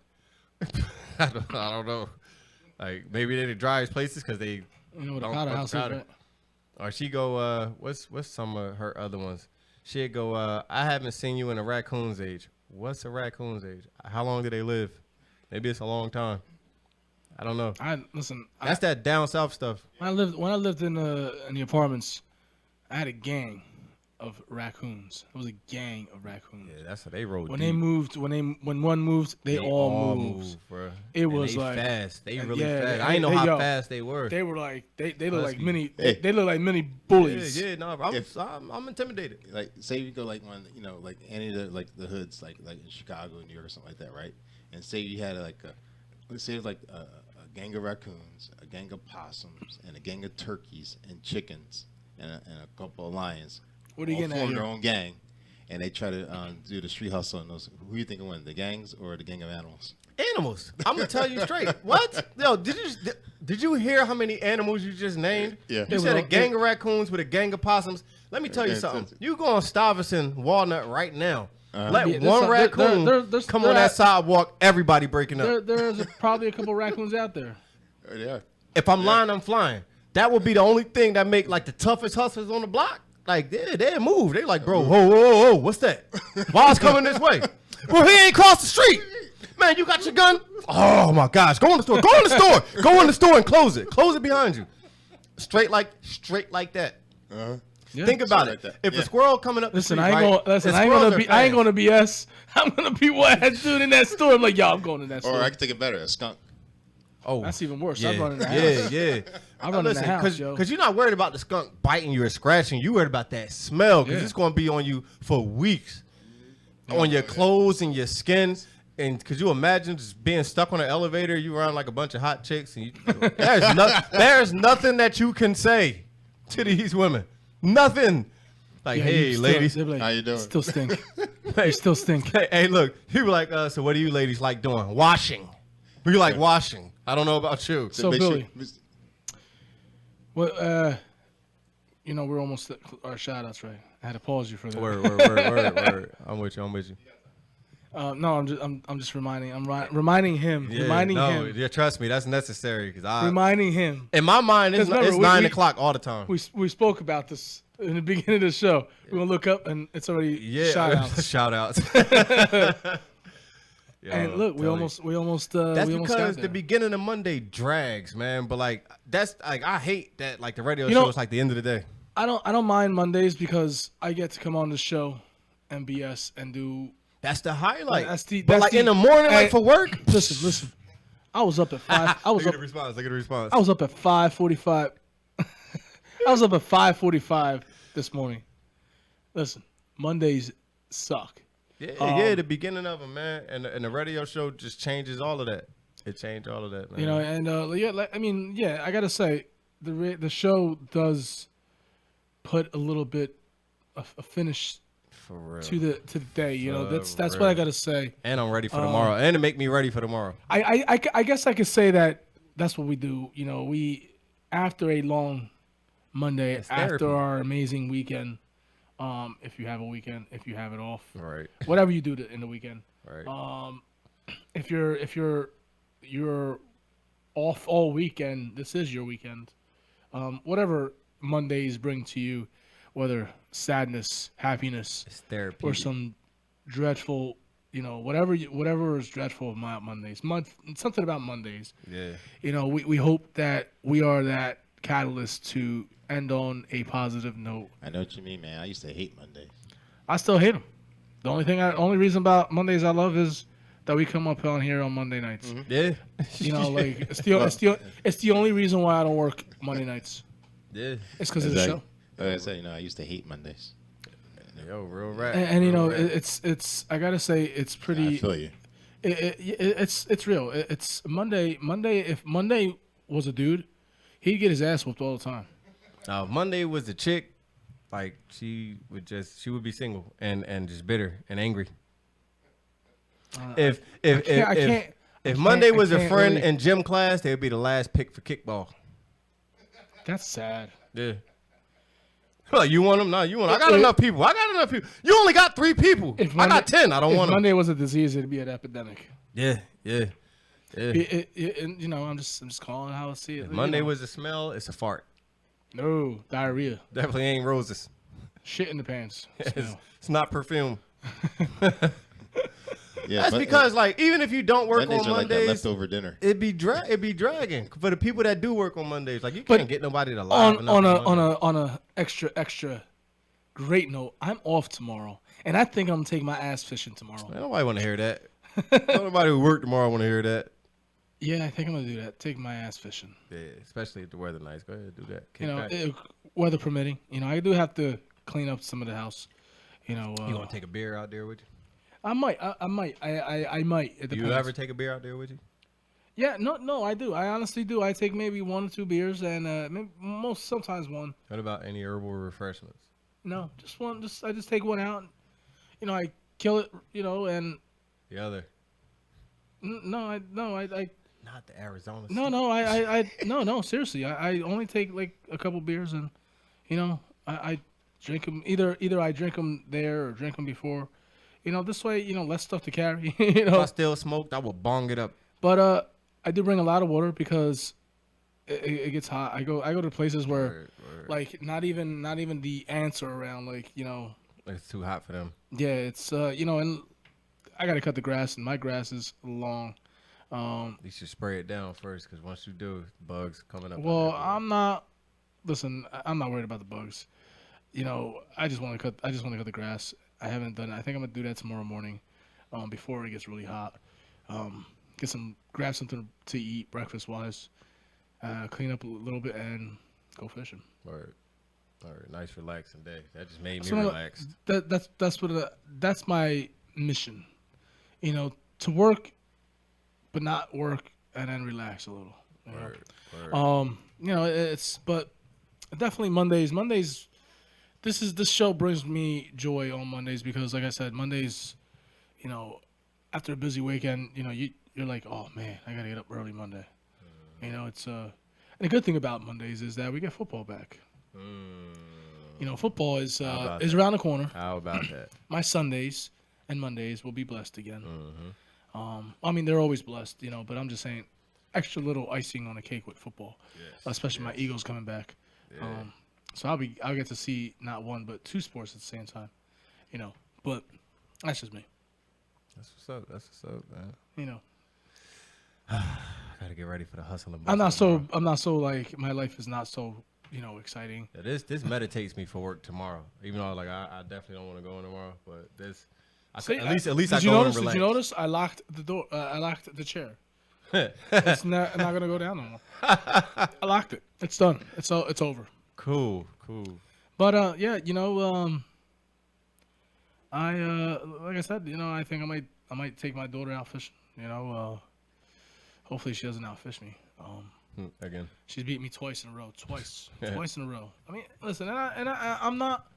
Speaker 1: I don't know. Like, maybe they're the driest places because they
Speaker 2: You know what a
Speaker 1: don't
Speaker 2: powder
Speaker 1: put
Speaker 2: house is,
Speaker 1: powder.
Speaker 2: right?
Speaker 1: Or she go, what's some of her other ones? She'd go, "I haven't seen you in a raccoon's age." What's a raccoon's age? How long do they live? Maybe it's a long time. I don't know.
Speaker 2: Listen.
Speaker 1: That's that down south stuff.
Speaker 2: When I lived in the apartments, I had a gang of raccoons. It was a gang of raccoons.
Speaker 1: Yeah, that's how they roll.
Speaker 2: When
Speaker 1: deep.
Speaker 2: they moved, when one moved, they all moved.
Speaker 1: bro.
Speaker 2: It
Speaker 1: And
Speaker 2: was
Speaker 1: they
Speaker 2: like
Speaker 1: fast. They
Speaker 2: and
Speaker 1: really
Speaker 2: yeah,
Speaker 1: fast.
Speaker 2: they-
Speaker 1: I didn't know
Speaker 2: they-
Speaker 1: how
Speaker 2: yo,
Speaker 1: fast they were.
Speaker 2: They were like they look like
Speaker 1: Husky.
Speaker 2: mini.
Speaker 3: Hey.
Speaker 2: They look like mini bullies.
Speaker 1: Yeah, no, bro. I'm intimidated.
Speaker 3: Like, say you go like one, like any of the like the hoods, like in Chicago, New York, or something like that, right? And say you had like let's say it was like a gang of raccoons, a gang of possums, and a gang of turkeys and chickens, and a couple of lions.
Speaker 2: What are you
Speaker 3: all
Speaker 2: getting at
Speaker 3: form
Speaker 2: here?
Speaker 3: their own gang, and they try to do the street hustle. And those, who you think will win, the gangs or the gang of animals?
Speaker 1: Animals. I'm gonna tell you straight. What? Yo, did you hear how many animals you just named?
Speaker 3: Yeah.
Speaker 1: You said a gang of raccoons with a gang of possums. Let me tell you something. You go on Stuyvesant Walnut right now. Let
Speaker 2: Yeah,
Speaker 1: one raccoon come on that sidewalk. Everybody breaking up.
Speaker 2: There's probably a couple raccoons out there.
Speaker 3: They are.
Speaker 1: If I'm lying, I'm flying. That would be the only thing that make like the toughest hustlers on the block. Like they move. They like, bro, whoa, what's that? Why's coming this way? Well, he ain't crossed the street. Man, you got your gun? Oh my gosh. Go in the store. Go in the store. Go in the store and close it. Close it behind you. Straight like that.
Speaker 2: Yeah.
Speaker 1: Think about
Speaker 3: Something
Speaker 1: it.
Speaker 3: like that.
Speaker 1: If
Speaker 3: Yeah.
Speaker 1: a squirrel coming up the
Speaker 2: Listen,
Speaker 1: street,
Speaker 2: I ain't
Speaker 1: right,
Speaker 2: gonna BS. I'm gonna be what I dude in that store. I'm like, yo, I'm going in that store.
Speaker 3: Or I can take it better, a skunk.
Speaker 1: Oh,
Speaker 2: That's even worse.
Speaker 1: yeah,
Speaker 2: I'm running the house.
Speaker 1: yeah.
Speaker 2: I'm running the house, yo.
Speaker 1: Because you're not worried about the skunk biting you or scratching. You worried about that smell because
Speaker 2: Yeah.
Speaker 1: it's going to be on you for weeks, on your clothes and your skin. And could you imagine just being stuck on an elevator? You around like a bunch of hot chicks, and there's nothing that you can say to these women. Nothing. Like,
Speaker 2: Yeah,
Speaker 1: hey,
Speaker 2: you still-
Speaker 1: ladies.
Speaker 2: they'll be like,
Speaker 3: How you doing?
Speaker 2: Still stink. You still stink.
Speaker 1: Hey, look. People like, so what do you ladies like doing? Washing. We like washing. I don't know about you.
Speaker 2: So
Speaker 3: Make
Speaker 2: Billy,
Speaker 3: sure-
Speaker 2: well, we're almost at our shout outs, right? I had to pause you for that.
Speaker 1: Word. I'm with you.
Speaker 2: No, I'm just reminding. Reminding him.
Speaker 1: Yeah, trust me, that's necessary because
Speaker 2: Reminding him.
Speaker 1: in my mind, it's
Speaker 2: 'Cause remember,
Speaker 1: 9
Speaker 2: we-
Speaker 1: o'clock all the time.
Speaker 2: We spoke about this in the beginning of the show. We're gonna look up and it's already shout outs.
Speaker 1: shout outs.
Speaker 2: And look, we almost
Speaker 1: That's
Speaker 2: we almost
Speaker 1: because
Speaker 2: got
Speaker 1: the
Speaker 2: there.
Speaker 1: beginning of Monday drags, man. But like that's like I hate that like the radio
Speaker 2: You
Speaker 1: show
Speaker 2: know-
Speaker 1: is like the end of the day.
Speaker 2: I don't mind Mondays because I get to come on the show and BS and do.
Speaker 1: That's the highlight.
Speaker 2: That's
Speaker 1: but like in the morning, like
Speaker 2: Hey,
Speaker 1: for work.
Speaker 2: Listen. I was up at 5. I was
Speaker 1: Look
Speaker 2: up.
Speaker 1: at the response. Look at the response.
Speaker 2: I was up at 5:45. I was up at 5:45 this morning. Listen, Mondays suck.
Speaker 1: Yeah, the beginning of them, man, and the radio show just changes all of that. It changed all of that, man.
Speaker 2: You know, and I gotta say, the show does put a little bit of a finish
Speaker 1: for real.
Speaker 2: to the day. You know,
Speaker 1: For
Speaker 2: that's what
Speaker 1: real.
Speaker 2: I gotta say.
Speaker 1: And I'm ready for tomorrow, and to make me ready for tomorrow.
Speaker 2: I guess I could say that that's what we do. You know, we after a long Monday,
Speaker 1: It's therapy.
Speaker 2: after our amazing weekend, if you have a weekend, if you have it off,
Speaker 1: Right,
Speaker 2: whatever you do in the weekend.
Speaker 1: right.
Speaker 2: If you're off all weekend, this is your weekend. Whatever Mondays bring to you, whether sadness, happiness,
Speaker 1: It's therapy.
Speaker 2: or some dreadful, whatever is dreadful about Mondays. Something about Mondays.
Speaker 1: Yeah.
Speaker 2: You know, we hope that we are that catalyst to end on a positive note.
Speaker 3: I know what you mean, man. I used to hate Mondays.
Speaker 2: I still hate them. The only reason about Mondays I love is that we come up on here on Monday nights.
Speaker 1: Yeah.
Speaker 2: You know, like it's the only reason why I don't work Monday nights.
Speaker 1: Yeah.
Speaker 2: It's because of the show.
Speaker 3: Like I said, I used to hate Mondays.
Speaker 1: Yo, real rap.
Speaker 2: And you
Speaker 1: real
Speaker 2: know,
Speaker 1: rap.
Speaker 2: it's I gotta say it's pretty.
Speaker 3: I feel you.
Speaker 2: It's real. It's Monday. If Monday was a dude, he'd get his ass whooped all the time.
Speaker 1: Now, if Monday was the chick, like she would be single and just bitter and angry. If Monday was a
Speaker 2: can't
Speaker 1: friend
Speaker 2: really-
Speaker 1: in gym class, they would be the last pick for kickball.
Speaker 2: That's sad.
Speaker 1: Yeah. Like, you want them? No, you want. I got enough people. You only got 3 people. I got 10. I don't
Speaker 2: if
Speaker 1: want them.
Speaker 2: Monday was a disease, it'd be an epidemic.
Speaker 1: Yeah.
Speaker 2: And, I'm just calling it how I see it.
Speaker 1: If Monday was a smell, it's a fart.
Speaker 2: no diarrhea,
Speaker 1: Definitely ain't roses.
Speaker 2: shit in the pants.
Speaker 1: It's not perfume.
Speaker 3: Yeah,
Speaker 1: That's because like even if you don't work
Speaker 3: Mondays
Speaker 1: on
Speaker 3: are like that
Speaker 1: Mondays,
Speaker 3: leftover dinner.
Speaker 1: it'd be dragging for the people that do work on Mondays. Like you can't get nobody to live
Speaker 2: on a extra great note. I'm off tomorrow, and I think I'm gonna take my ass fishing tomorrow.
Speaker 1: Man, nobody want to hear that. Nobody who work tomorrow want to hear that.
Speaker 2: Yeah, I think I'm gonna do that. Take my ass fishing.
Speaker 1: Yeah, especially if the weather nice. Go ahead, do that.
Speaker 2: You know, weather permitting. You know, I do have to clean up some of the house. You know,
Speaker 1: you want to take a beer out there with you?
Speaker 2: I might. I might. I might. It
Speaker 1: Do you
Speaker 2: depends.
Speaker 1: ever take a beer out there with you?
Speaker 2: Yeah, no, I do. I honestly do. I take maybe 1 or 2 beers, and maybe sometimes one.
Speaker 1: What about any herbal refreshments?
Speaker 2: No, just one. I just take one out. You know, I kill it. You know, and
Speaker 1: The other.
Speaker 2: I
Speaker 1: Not the Arizona.
Speaker 2: no. Seriously, I only take like a couple beers, and you know, I drink them either I drink them there or drink them before. You know, this way, you know, less stuff to carry. You
Speaker 1: If
Speaker 2: know,
Speaker 1: I still smoked, I would bong it up.
Speaker 2: but I do bring a lot of water because it gets hot. I go to places where
Speaker 1: Word.
Speaker 2: like not even the ants are around. Like, you know,
Speaker 1: It's too hot for them.
Speaker 2: yeah, it's you know, and I gotta cut the grass, and my grass is long.
Speaker 1: You should spray it down first, because once you do, bugs coming up.
Speaker 2: Well,
Speaker 1: everywhere.
Speaker 2: I'm not worried about the bugs. You know, I just want to cut the grass. I haven't done it. I think I'm gonna do that tomorrow morning, before it gets really hot. Grab something to eat breakfast wise, clean up a little bit, and go fishing.
Speaker 1: Word. Nice relaxing day. That just made me
Speaker 2: So,
Speaker 1: relaxed.
Speaker 2: That's my mission. You know, to work, but not work, and then relax a little. You know?
Speaker 1: Word.
Speaker 2: You know, but definitely Mondays. This show brings me joy on Mondays because, like I said, Mondays, you know, after a busy weekend, you know, you're like, oh man, I gotta get up early Monday. You know, it's and the good thing about Mondays is that we get football back. You know, football is around the corner.
Speaker 1: How about that?
Speaker 2: My Sundays and Mondays will be blessed again. I mean, they're always blessed, you know, but I'm just saying, extra little icing on the cake with football, especially my Eagles coming back.
Speaker 1: Yeah.
Speaker 2: So I'll get to see not one but 2 sports at the same time, you know. But that's just me,
Speaker 1: That's what's up, man.
Speaker 2: you know.
Speaker 1: Gotta get ready for the hustle and
Speaker 2: I'm
Speaker 1: bustle
Speaker 2: not so like my life is not so, you know, exciting.
Speaker 1: tomorrow. This meditates me for work tomorrow. Even though like I definitely don't want to go in tomorrow, but this
Speaker 2: See,
Speaker 1: at least
Speaker 2: did
Speaker 1: I
Speaker 2: you
Speaker 1: go
Speaker 2: notice?
Speaker 1: and relax.
Speaker 2: Did you notice? I locked the door. I locked the chair. It's not gonna go down no more. I locked it. It's done. It's over.
Speaker 1: Cool.
Speaker 2: But yeah, you know, I like I said, you know, I think I might take my daughter out fishing. You know, hopefully she doesn't outfish me.
Speaker 1: Again.
Speaker 2: She's beat me twice in a row. Twice in a row. I mean, listen, I'm not.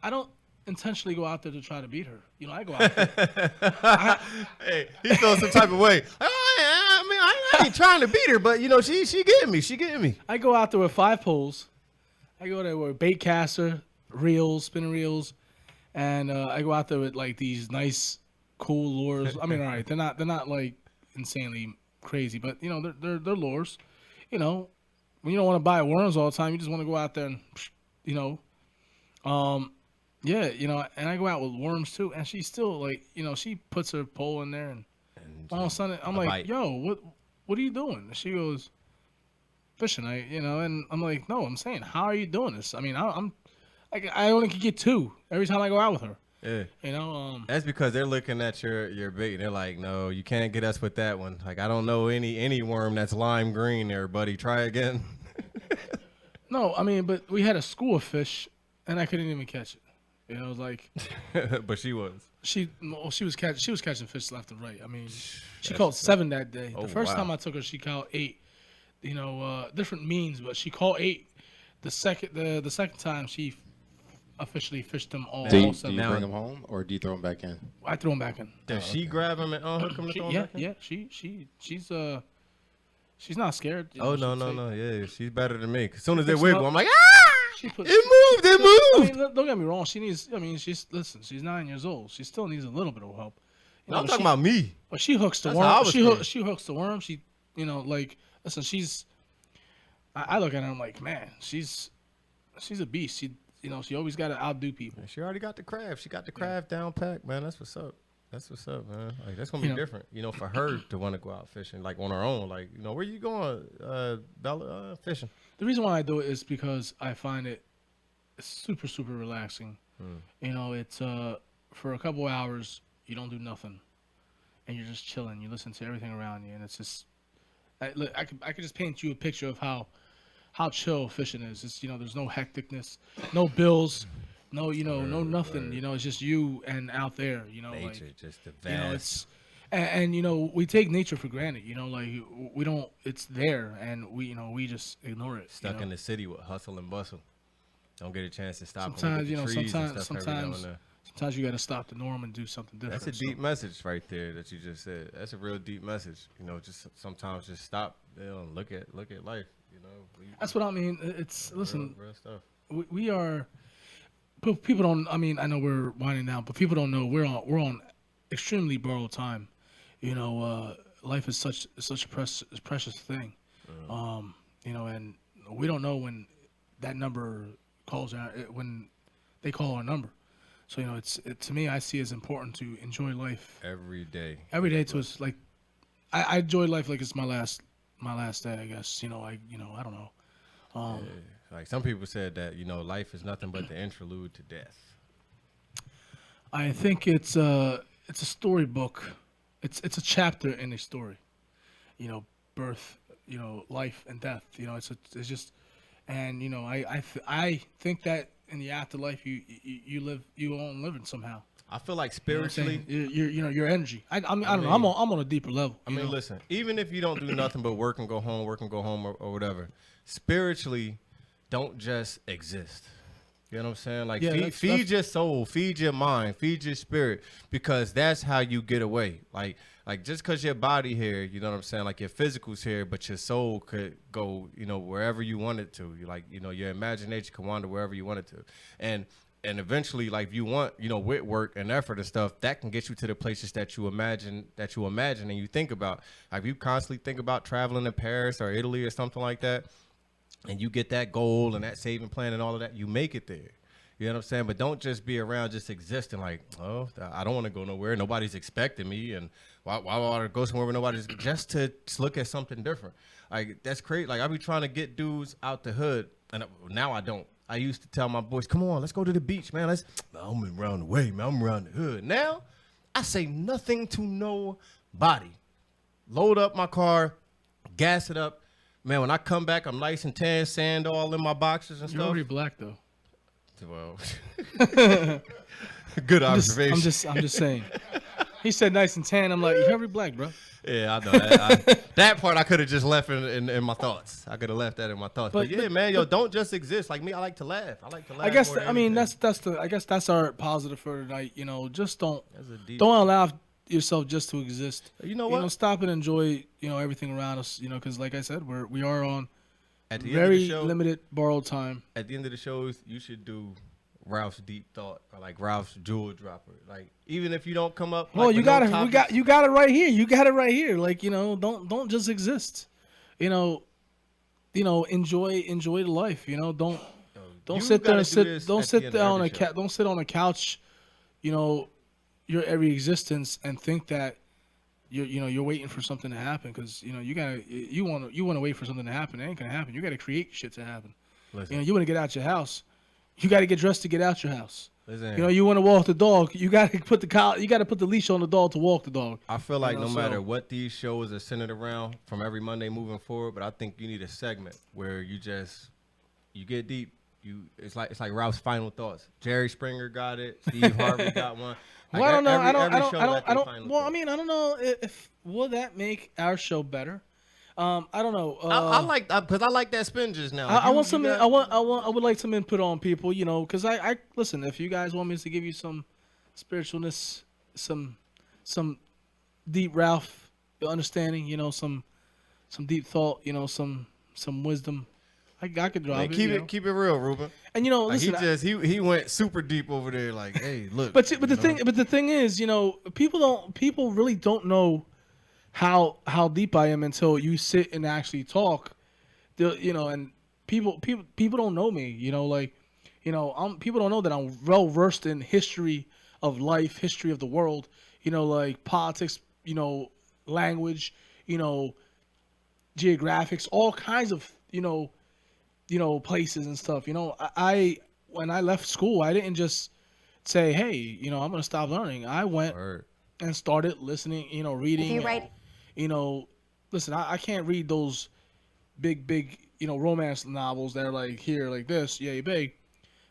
Speaker 2: I don't intentionally go out there to try to beat her. You know, I go out there.
Speaker 1: Hey, he feels some type of way. I mean, I ain't trying to beat her, but you know, she getting me. She getting me.
Speaker 2: I go out there with 5 poles. I go there with bait caster, reels, spinning reels, and I go out there with like these nice, cool lures. I mean, all right, they're not like insanely crazy, but you know, they're lures. You know, when you don't want to buy worms all the time, you just want to go out there and, you know, yeah, you know, and I go out with worms too, and she's still like, you know, she puts her pole in there, and all of a sudden I'm like,
Speaker 1: bite.
Speaker 2: yo, what are you doing? And she goes, fishing, you know, and I'm like, no, I'm saying, how are you doing this? I mean, I'm like, I only can get 2 every time I go out with her.
Speaker 1: Yeah.
Speaker 2: You know,
Speaker 1: That's because they're looking at your bait and they're like, no, you can't get us with that one. Like, I don't know any worm that's lime green there, buddy. Try again.
Speaker 2: no, I mean, but we had a school of fish, and I couldn't even catch it. You know, it was like
Speaker 1: But she was.
Speaker 2: she was catching fish left and right. I mean, she caught 7 that day.
Speaker 1: Oh,
Speaker 2: The first
Speaker 1: wow.
Speaker 2: time I took her, she caught 8. You know, different means, but she caught 8. The second time, she officially fished them all.
Speaker 3: Do you
Speaker 2: 7.
Speaker 1: Now-
Speaker 3: bring them home or do you throw them back in?
Speaker 2: I threw them back in.
Speaker 1: Does she grab him and unhook him and throw him
Speaker 2: Yeah,
Speaker 1: back in?
Speaker 2: yeah. She's not scared. you
Speaker 1: Oh,
Speaker 2: know,
Speaker 1: no.
Speaker 2: she'll
Speaker 1: Yeah, she's better than me. As soon as they
Speaker 2: Fix 'em
Speaker 1: wiggle,
Speaker 2: up.
Speaker 1: I'm like, ah!
Speaker 2: She put,
Speaker 1: It
Speaker 2: I
Speaker 1: moved!
Speaker 2: mean, don't get me wrong. She needs. I mean, she's 9 years old. She still needs a little bit of help. You
Speaker 1: No, I'm
Speaker 2: know,
Speaker 1: talking about me.
Speaker 2: But she hooks the
Speaker 1: That's how I
Speaker 2: worm.
Speaker 1: was
Speaker 2: She
Speaker 1: scared.
Speaker 2: she hooks the worm. She, you know, like, listen. I look at her. I'm like, man, she's a beast. She always got to outdo people.
Speaker 1: She already got the craft. She got the craft down packed, man. That's what's up. That's what's up, man. Like that's gonna be different, for her to want to go out fishing, like on her own. Like, where you going, Bella? Fishing.
Speaker 2: The reason why I do it is because I find it super, super relaxing. It's for a couple hours you don't do nothing, and you're just chilling. You listen to everything around you, and it's just I could just paint you a picture of how chill fishing is. It's there's no hecticness, no bills. No, no nothing. It's just you and out there.
Speaker 1: Nature, just the vast.
Speaker 2: And we take nature for granted. Like we don't. It's there, and we just ignore it.
Speaker 1: Stuck in the city with hustle and bustle. Don't get a chance to stop.
Speaker 2: Sometimes sometimes you got to stop the norm and do something different.
Speaker 1: That's a deep message right there that you just said. That's a real deep message. Just sometimes just stop. Look at life.
Speaker 2: That's what I mean. It's listen.
Speaker 1: Real stuff.
Speaker 2: We are. People don't. I mean, I know we're winding down, but people don't know we're on extremely borrowed time. Life is such a precious thing. And we don't know when that number calls out, when they call our number. So to me, I see it as important to enjoy life
Speaker 1: every day.
Speaker 2: Every day to us, like I enjoy life like it's my last day. I guess I don't know.
Speaker 1: Like some people said that life is nothing but the interlude to death.
Speaker 2: I think it's a storybook. It's a chapter in a story. Birth, life and death. It's just, and I think that in the afterlife you won't live it somehow.
Speaker 1: I feel like spiritually,
Speaker 2: your energy. I don't know. I'm on a deeper level.
Speaker 1: Listen, even if you don't do nothing but work and go home, or whatever, spiritually, don't just exist. You know what I'm saying? Like feed your soul, feed your mind, feed your spirit, because that's how you get away. Like just because your body here, you know what I'm saying? Like your physical's here, but your soul could go, wherever you want it to. Your imagination can wander wherever you want it to, and eventually, like if you want, with work and effort and stuff, that can get you to the places that you imagine and you think about. Like if you constantly think about traveling to Paris or Italy or something like that, and you get that goal and that saving plan and all of that, you make it there. You know what I'm saying? But don't just be around just existing like, oh, I don't want to go nowhere. Nobody's expecting me. And why would I go somewhere where nobody's, just to look at something different. Like, that's crazy. Like, I be trying to get dudes out the hood, and now I don't. I used to tell my boys, come on, let's go to the beach, man. I'm around the way, man. I'm around the hood. Now, I say nothing to nobody. Load up my car, gas it up. Man, when I come back, I'm nice and tan, sand all in my boxes and stuff.
Speaker 2: You're already black, though.
Speaker 1: Well, good observation.
Speaker 2: I'm just saying. He said nice and tan. I'm like, you're already black, bro.
Speaker 1: Yeah, I know that. That part I could have just left in my thoughts. I could have left that in my thoughts. But yeah, man, don't just exist. Like me, I like to laugh.
Speaker 2: I guess that's our positive for tonight. Just don't allow yourself just to exist.
Speaker 1: You know what?
Speaker 2: Stop and enjoy everything around us. Because like I said, we are on
Speaker 1: at the
Speaker 2: very
Speaker 1: end of the show,
Speaker 2: limited borrowed time.
Speaker 1: At the end of the shows, you should do Ralph's deep thought or like Ralph's jewel dropper. Like even if you don't come up,
Speaker 2: well, you got it. You got it right here. You got it right here. Like don't just exist. Enjoy the life. Don't sit there and sit. Don't sit there on a couch. Don't sit on a couch. Your every existence and think that you're waiting for something to happen, because you want to wait for something to happen. It ain't gonna happen. You got to create shit to happen.
Speaker 1: Listen.
Speaker 2: You want to get out your house. You got to get dressed to get out your house.
Speaker 1: Listen.
Speaker 2: You want to walk the dog. You got to put the leash on the dog to walk the dog.
Speaker 1: I feel like no matter what these shows are centered around from every Monday moving forward, but I think you need a segment where you get deep. It's like Ralph's final thoughts. Jerry Springer got it. Steve Harvey got one.
Speaker 2: Well, I don't know. I don't know if will that make our show better. I don't know.
Speaker 1: I like because I like that spin just now.
Speaker 2: I would like some input on people, because I listen. If you guys want me to give you some spiritualness, some deep Ralph understanding, some deep thought, some wisdom, I could drop it.
Speaker 1: Keep it real, Ruben.
Speaker 2: And listen,
Speaker 1: he went super deep over there. Like, hey, look.
Speaker 2: But the thing is, people really don't know how deep I am until you sit and actually talk. And people don't know me. People don't know that I'm well versed in history of life, history of the world, like politics, language, geographics, all kinds of, places and stuff. I when I left school, I didn't just say, hey, I'm gonna stop learning. I went
Speaker 1: Word.
Speaker 2: and started listening, reading.
Speaker 5: If you write,
Speaker 2: Listen, I can't read those big, romance novels that are like here, like this, yay big.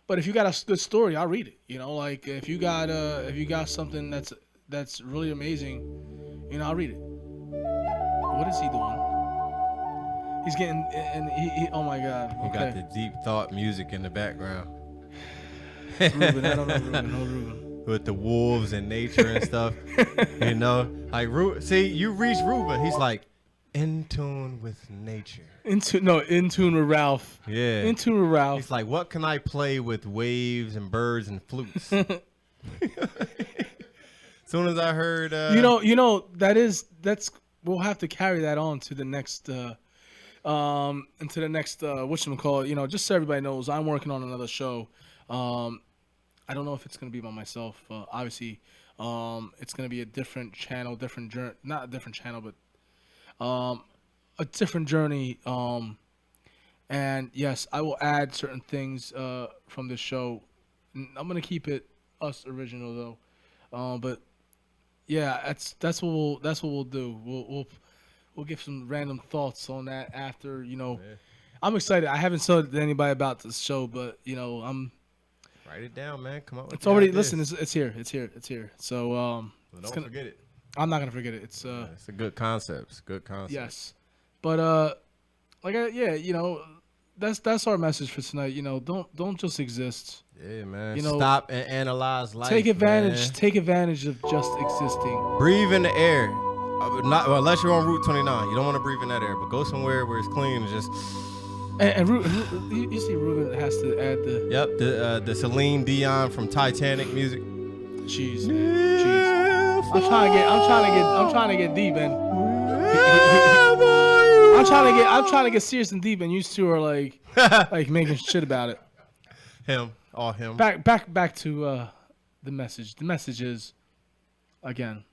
Speaker 2: But if you got a good story, I'll read it. Like if you got something that's really amazing, I'll read it. What is he doing? He's getting, and he oh my God.
Speaker 1: You
Speaker 2: Okay.
Speaker 1: got the deep thought music in the background.
Speaker 2: Ruben, I don't know Ruben. No Ruben.
Speaker 1: With the wolves and nature and stuff. Like see, you reach Ruben. He's like in tune with nature.
Speaker 2: In tune with Ralph.
Speaker 1: Yeah.
Speaker 2: In tune with Ralph.
Speaker 1: He's like, what can I play with waves and birds and flutes? Soon as I heard,
Speaker 2: that's we'll have to carry that on to the next whatchamacallit. Just so everybody knows, I'm working on another show. I don't know if it's gonna be by myself. Obviously, it's gonna be a different channel, different journey. Not a different channel, but a different journey. And yes, I will add certain things from this show. I'm gonna keep it us original though. But yeah, that's what we'll do. We'll give some random thoughts on that after. Yeah. I'm excited. I haven't told anybody about this show, but I'm.
Speaker 1: Write it down, man. Come on.
Speaker 2: It's already. Listen, it's here. It's here. So
Speaker 1: don't forget it.
Speaker 2: I'm not gonna forget it. It's
Speaker 1: it's a good concept. It's a good concept.
Speaker 2: Yes, but that's our message for tonight. Don't just exist.
Speaker 1: Yeah, man. Stop and analyze life.
Speaker 2: Take advantage.
Speaker 1: Man.
Speaker 2: Take advantage of just existing.
Speaker 1: Breathe in the air. Unless you're on Route 29, you don't want to breathe in that air. But go somewhere where it's clean and just.
Speaker 2: And you see, Ruben has to add the.
Speaker 1: Yep, the Celine Dion from Titanic music.
Speaker 2: Jeez. I'm trying to get deep, and I'm trying to get serious and deep, and you two are like making shit about it.
Speaker 1: All him.
Speaker 2: Back to the message. The message is, again,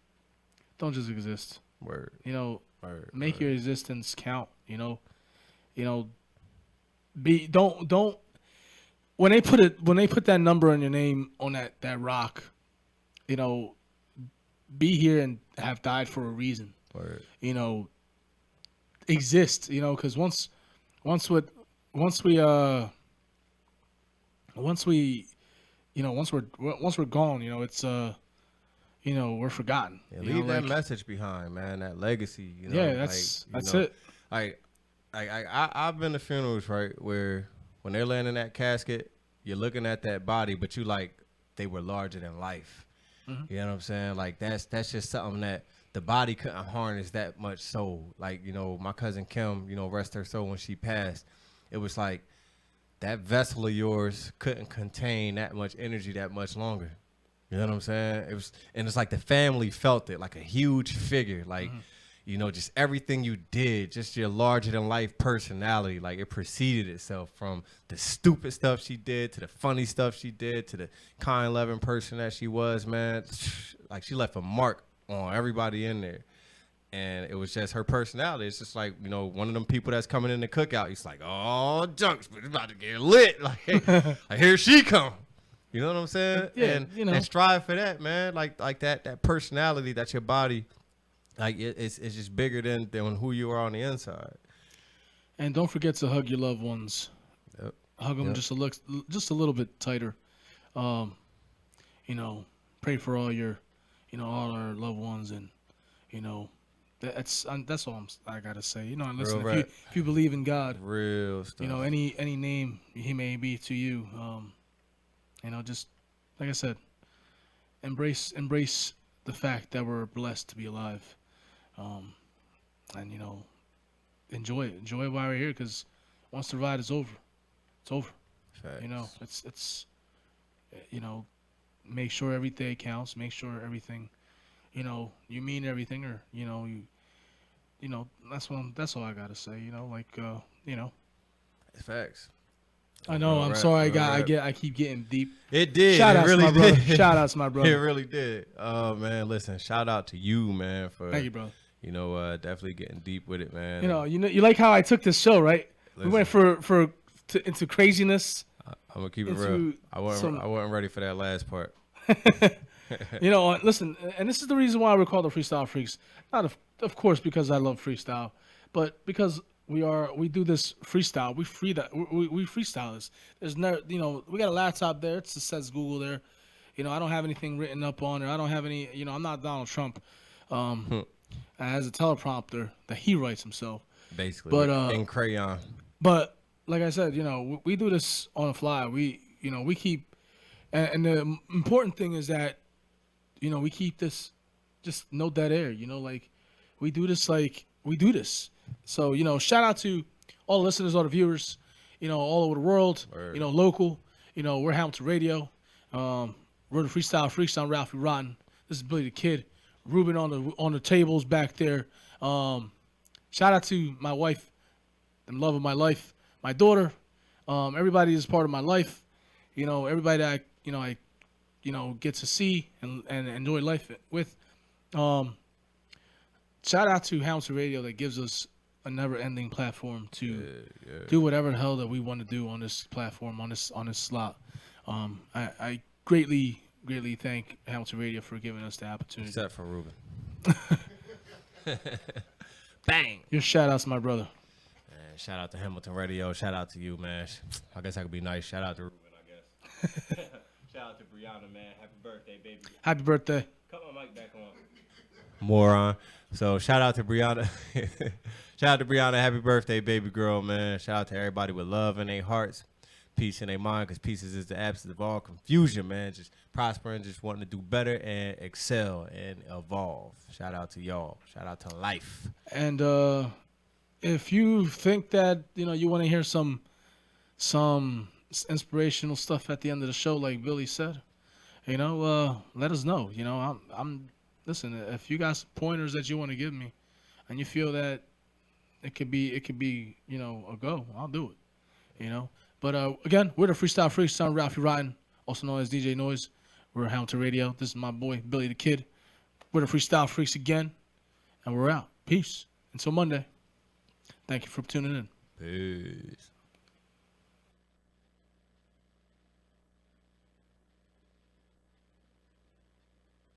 Speaker 2: don't just exist.
Speaker 1: Word.
Speaker 2: Make your existence count. Don't when they put that number on your name on that rock, be here and have died for a reason.
Speaker 1: Word.
Speaker 2: Exist, because once we're gone, it's we're forgotten.
Speaker 1: Yeah, leave that message behind, man. That legacy.
Speaker 2: Yeah, that's it.
Speaker 1: I've been to funerals, right, where when they're laying in that casket, you're looking at that body, but you like they were larger than life. Mm-hmm. You know what I'm saying? Like that's just something that the body couldn't harness that much soul. Like, my cousin Kim, rest her soul, when she passed, it was like that vessel of yours couldn't contain that much energy that much longer. You know what I'm saying? It's like the family felt it, like a huge figure, like, just everything you did, just your larger than life personality, like it preceded itself from the stupid stuff she did to the funny stuff she did to the kind, loving person that she was, man. Like she left a mark on everybody in there. And it was just her personality. It's just like, one of them people that's coming in the cookout. He's like, oh, Junks, it's about to get lit. Like here she come. You know what I'm saying?
Speaker 2: Yeah,
Speaker 1: and strive for that, man. Like that personality, that's your body. Like it's just bigger than who you are on the inside.
Speaker 2: And don't forget to hug your loved ones.
Speaker 1: Yep.
Speaker 2: Hug them just a little bit tighter. Pray for all your, all our loved ones, and that's all I gotta say. And listen, if you believe in God,
Speaker 1: real stuff.
Speaker 2: Any name He may be to you, just like I said, embrace the fact that we're blessed to be alive. And enjoy it. Enjoy it while we're here, because once the ride is over, it's over.
Speaker 1: Facts.
Speaker 2: It's make sure every day counts. Make sure everything, you mean everything, or that's all I gotta say.
Speaker 1: Facts.
Speaker 2: I know. I'm sorry. I keep getting deep.
Speaker 1: It did.
Speaker 2: Shout
Speaker 1: it
Speaker 2: out
Speaker 1: really
Speaker 2: to my brother.
Speaker 1: did.
Speaker 2: Shout out to my
Speaker 1: It
Speaker 2: brother.
Speaker 1: really did. Oh man, listen. Shout out to you, man, for
Speaker 2: Thank you, brother.
Speaker 1: definitely getting deep with it, man.
Speaker 2: You like how I took this show, right?
Speaker 1: Listen.
Speaker 2: We went into craziness.
Speaker 1: I'm gonna keep it
Speaker 2: into
Speaker 1: real. I wasn't
Speaker 2: some-
Speaker 1: ready for that last part.
Speaker 2: Listen, and this is the reason why we're called the Freestyle Freaks. Not of course because I love freestyle, but because we do this freestyle. We freestyle this. There's no, we got a laptop there. It just says Google there. I don't have anything written up on it. I don't have any. I'm not Donald Trump. Has a teleprompter that he writes himself.
Speaker 1: Basically,
Speaker 2: But,
Speaker 1: in crayon.
Speaker 2: But like I said, we do this on the fly. We keep, and the important thing is that, we keep this just no dead air. Like we do this So shout out to all the listeners, all the viewers, all over the world.
Speaker 1: Word.
Speaker 2: Local. We're Hamilton Radio. We're the Freestyle Freaks. I'm Ralphie Rotten. This is Billy the Kid. Ruben on the tables back there. Shout out to my wife, the love of my life, my daughter. Everybody is part of my life. Everybody that I get to see and enjoy life with. Shout out to Hamilton Radio that gives us a never-ending platform to do whatever the hell that we want to do on this platform, on this slot. I greatly thank Hamilton Radio for giving us the opportunity.
Speaker 1: Except for Ruben. Bang.
Speaker 2: Your shout outs, my brother.
Speaker 1: Man, shout out to Hamilton Radio. Shout out to you, man. I guess I could be nice. Shout out to Ruben, I guess. Shout out to Brianna, man. Happy birthday, baby.
Speaker 2: Happy birthday.
Speaker 1: Cut my mic back on. Moron. So shout out to Brianna. Shout out to Brianna. Happy birthday, baby girl, man. Shout out to everybody with love in their hearts, peace in their mind, because peace is the absence of all confusion, man. Just prospering, just wanting to do better and excel and evolve. Shout out to y'all. Shout out to life.
Speaker 2: And if you think that you want to hear some inspirational stuff at the end of the show, like Billy said, let us know. I'm listen. If you got some pointers that you want to give me, and you feel that it could be a go, I'll do it. But again, we're the Freestyle Freaks. I'm Ralphie Rotten, also known as DJ Noise. We're Hamilton Radio. This is my boy Billy the Kid. We're the Freestyle Freaks again, and we're out. Peace. Until Monday. Thank you for tuning in.
Speaker 1: Peace.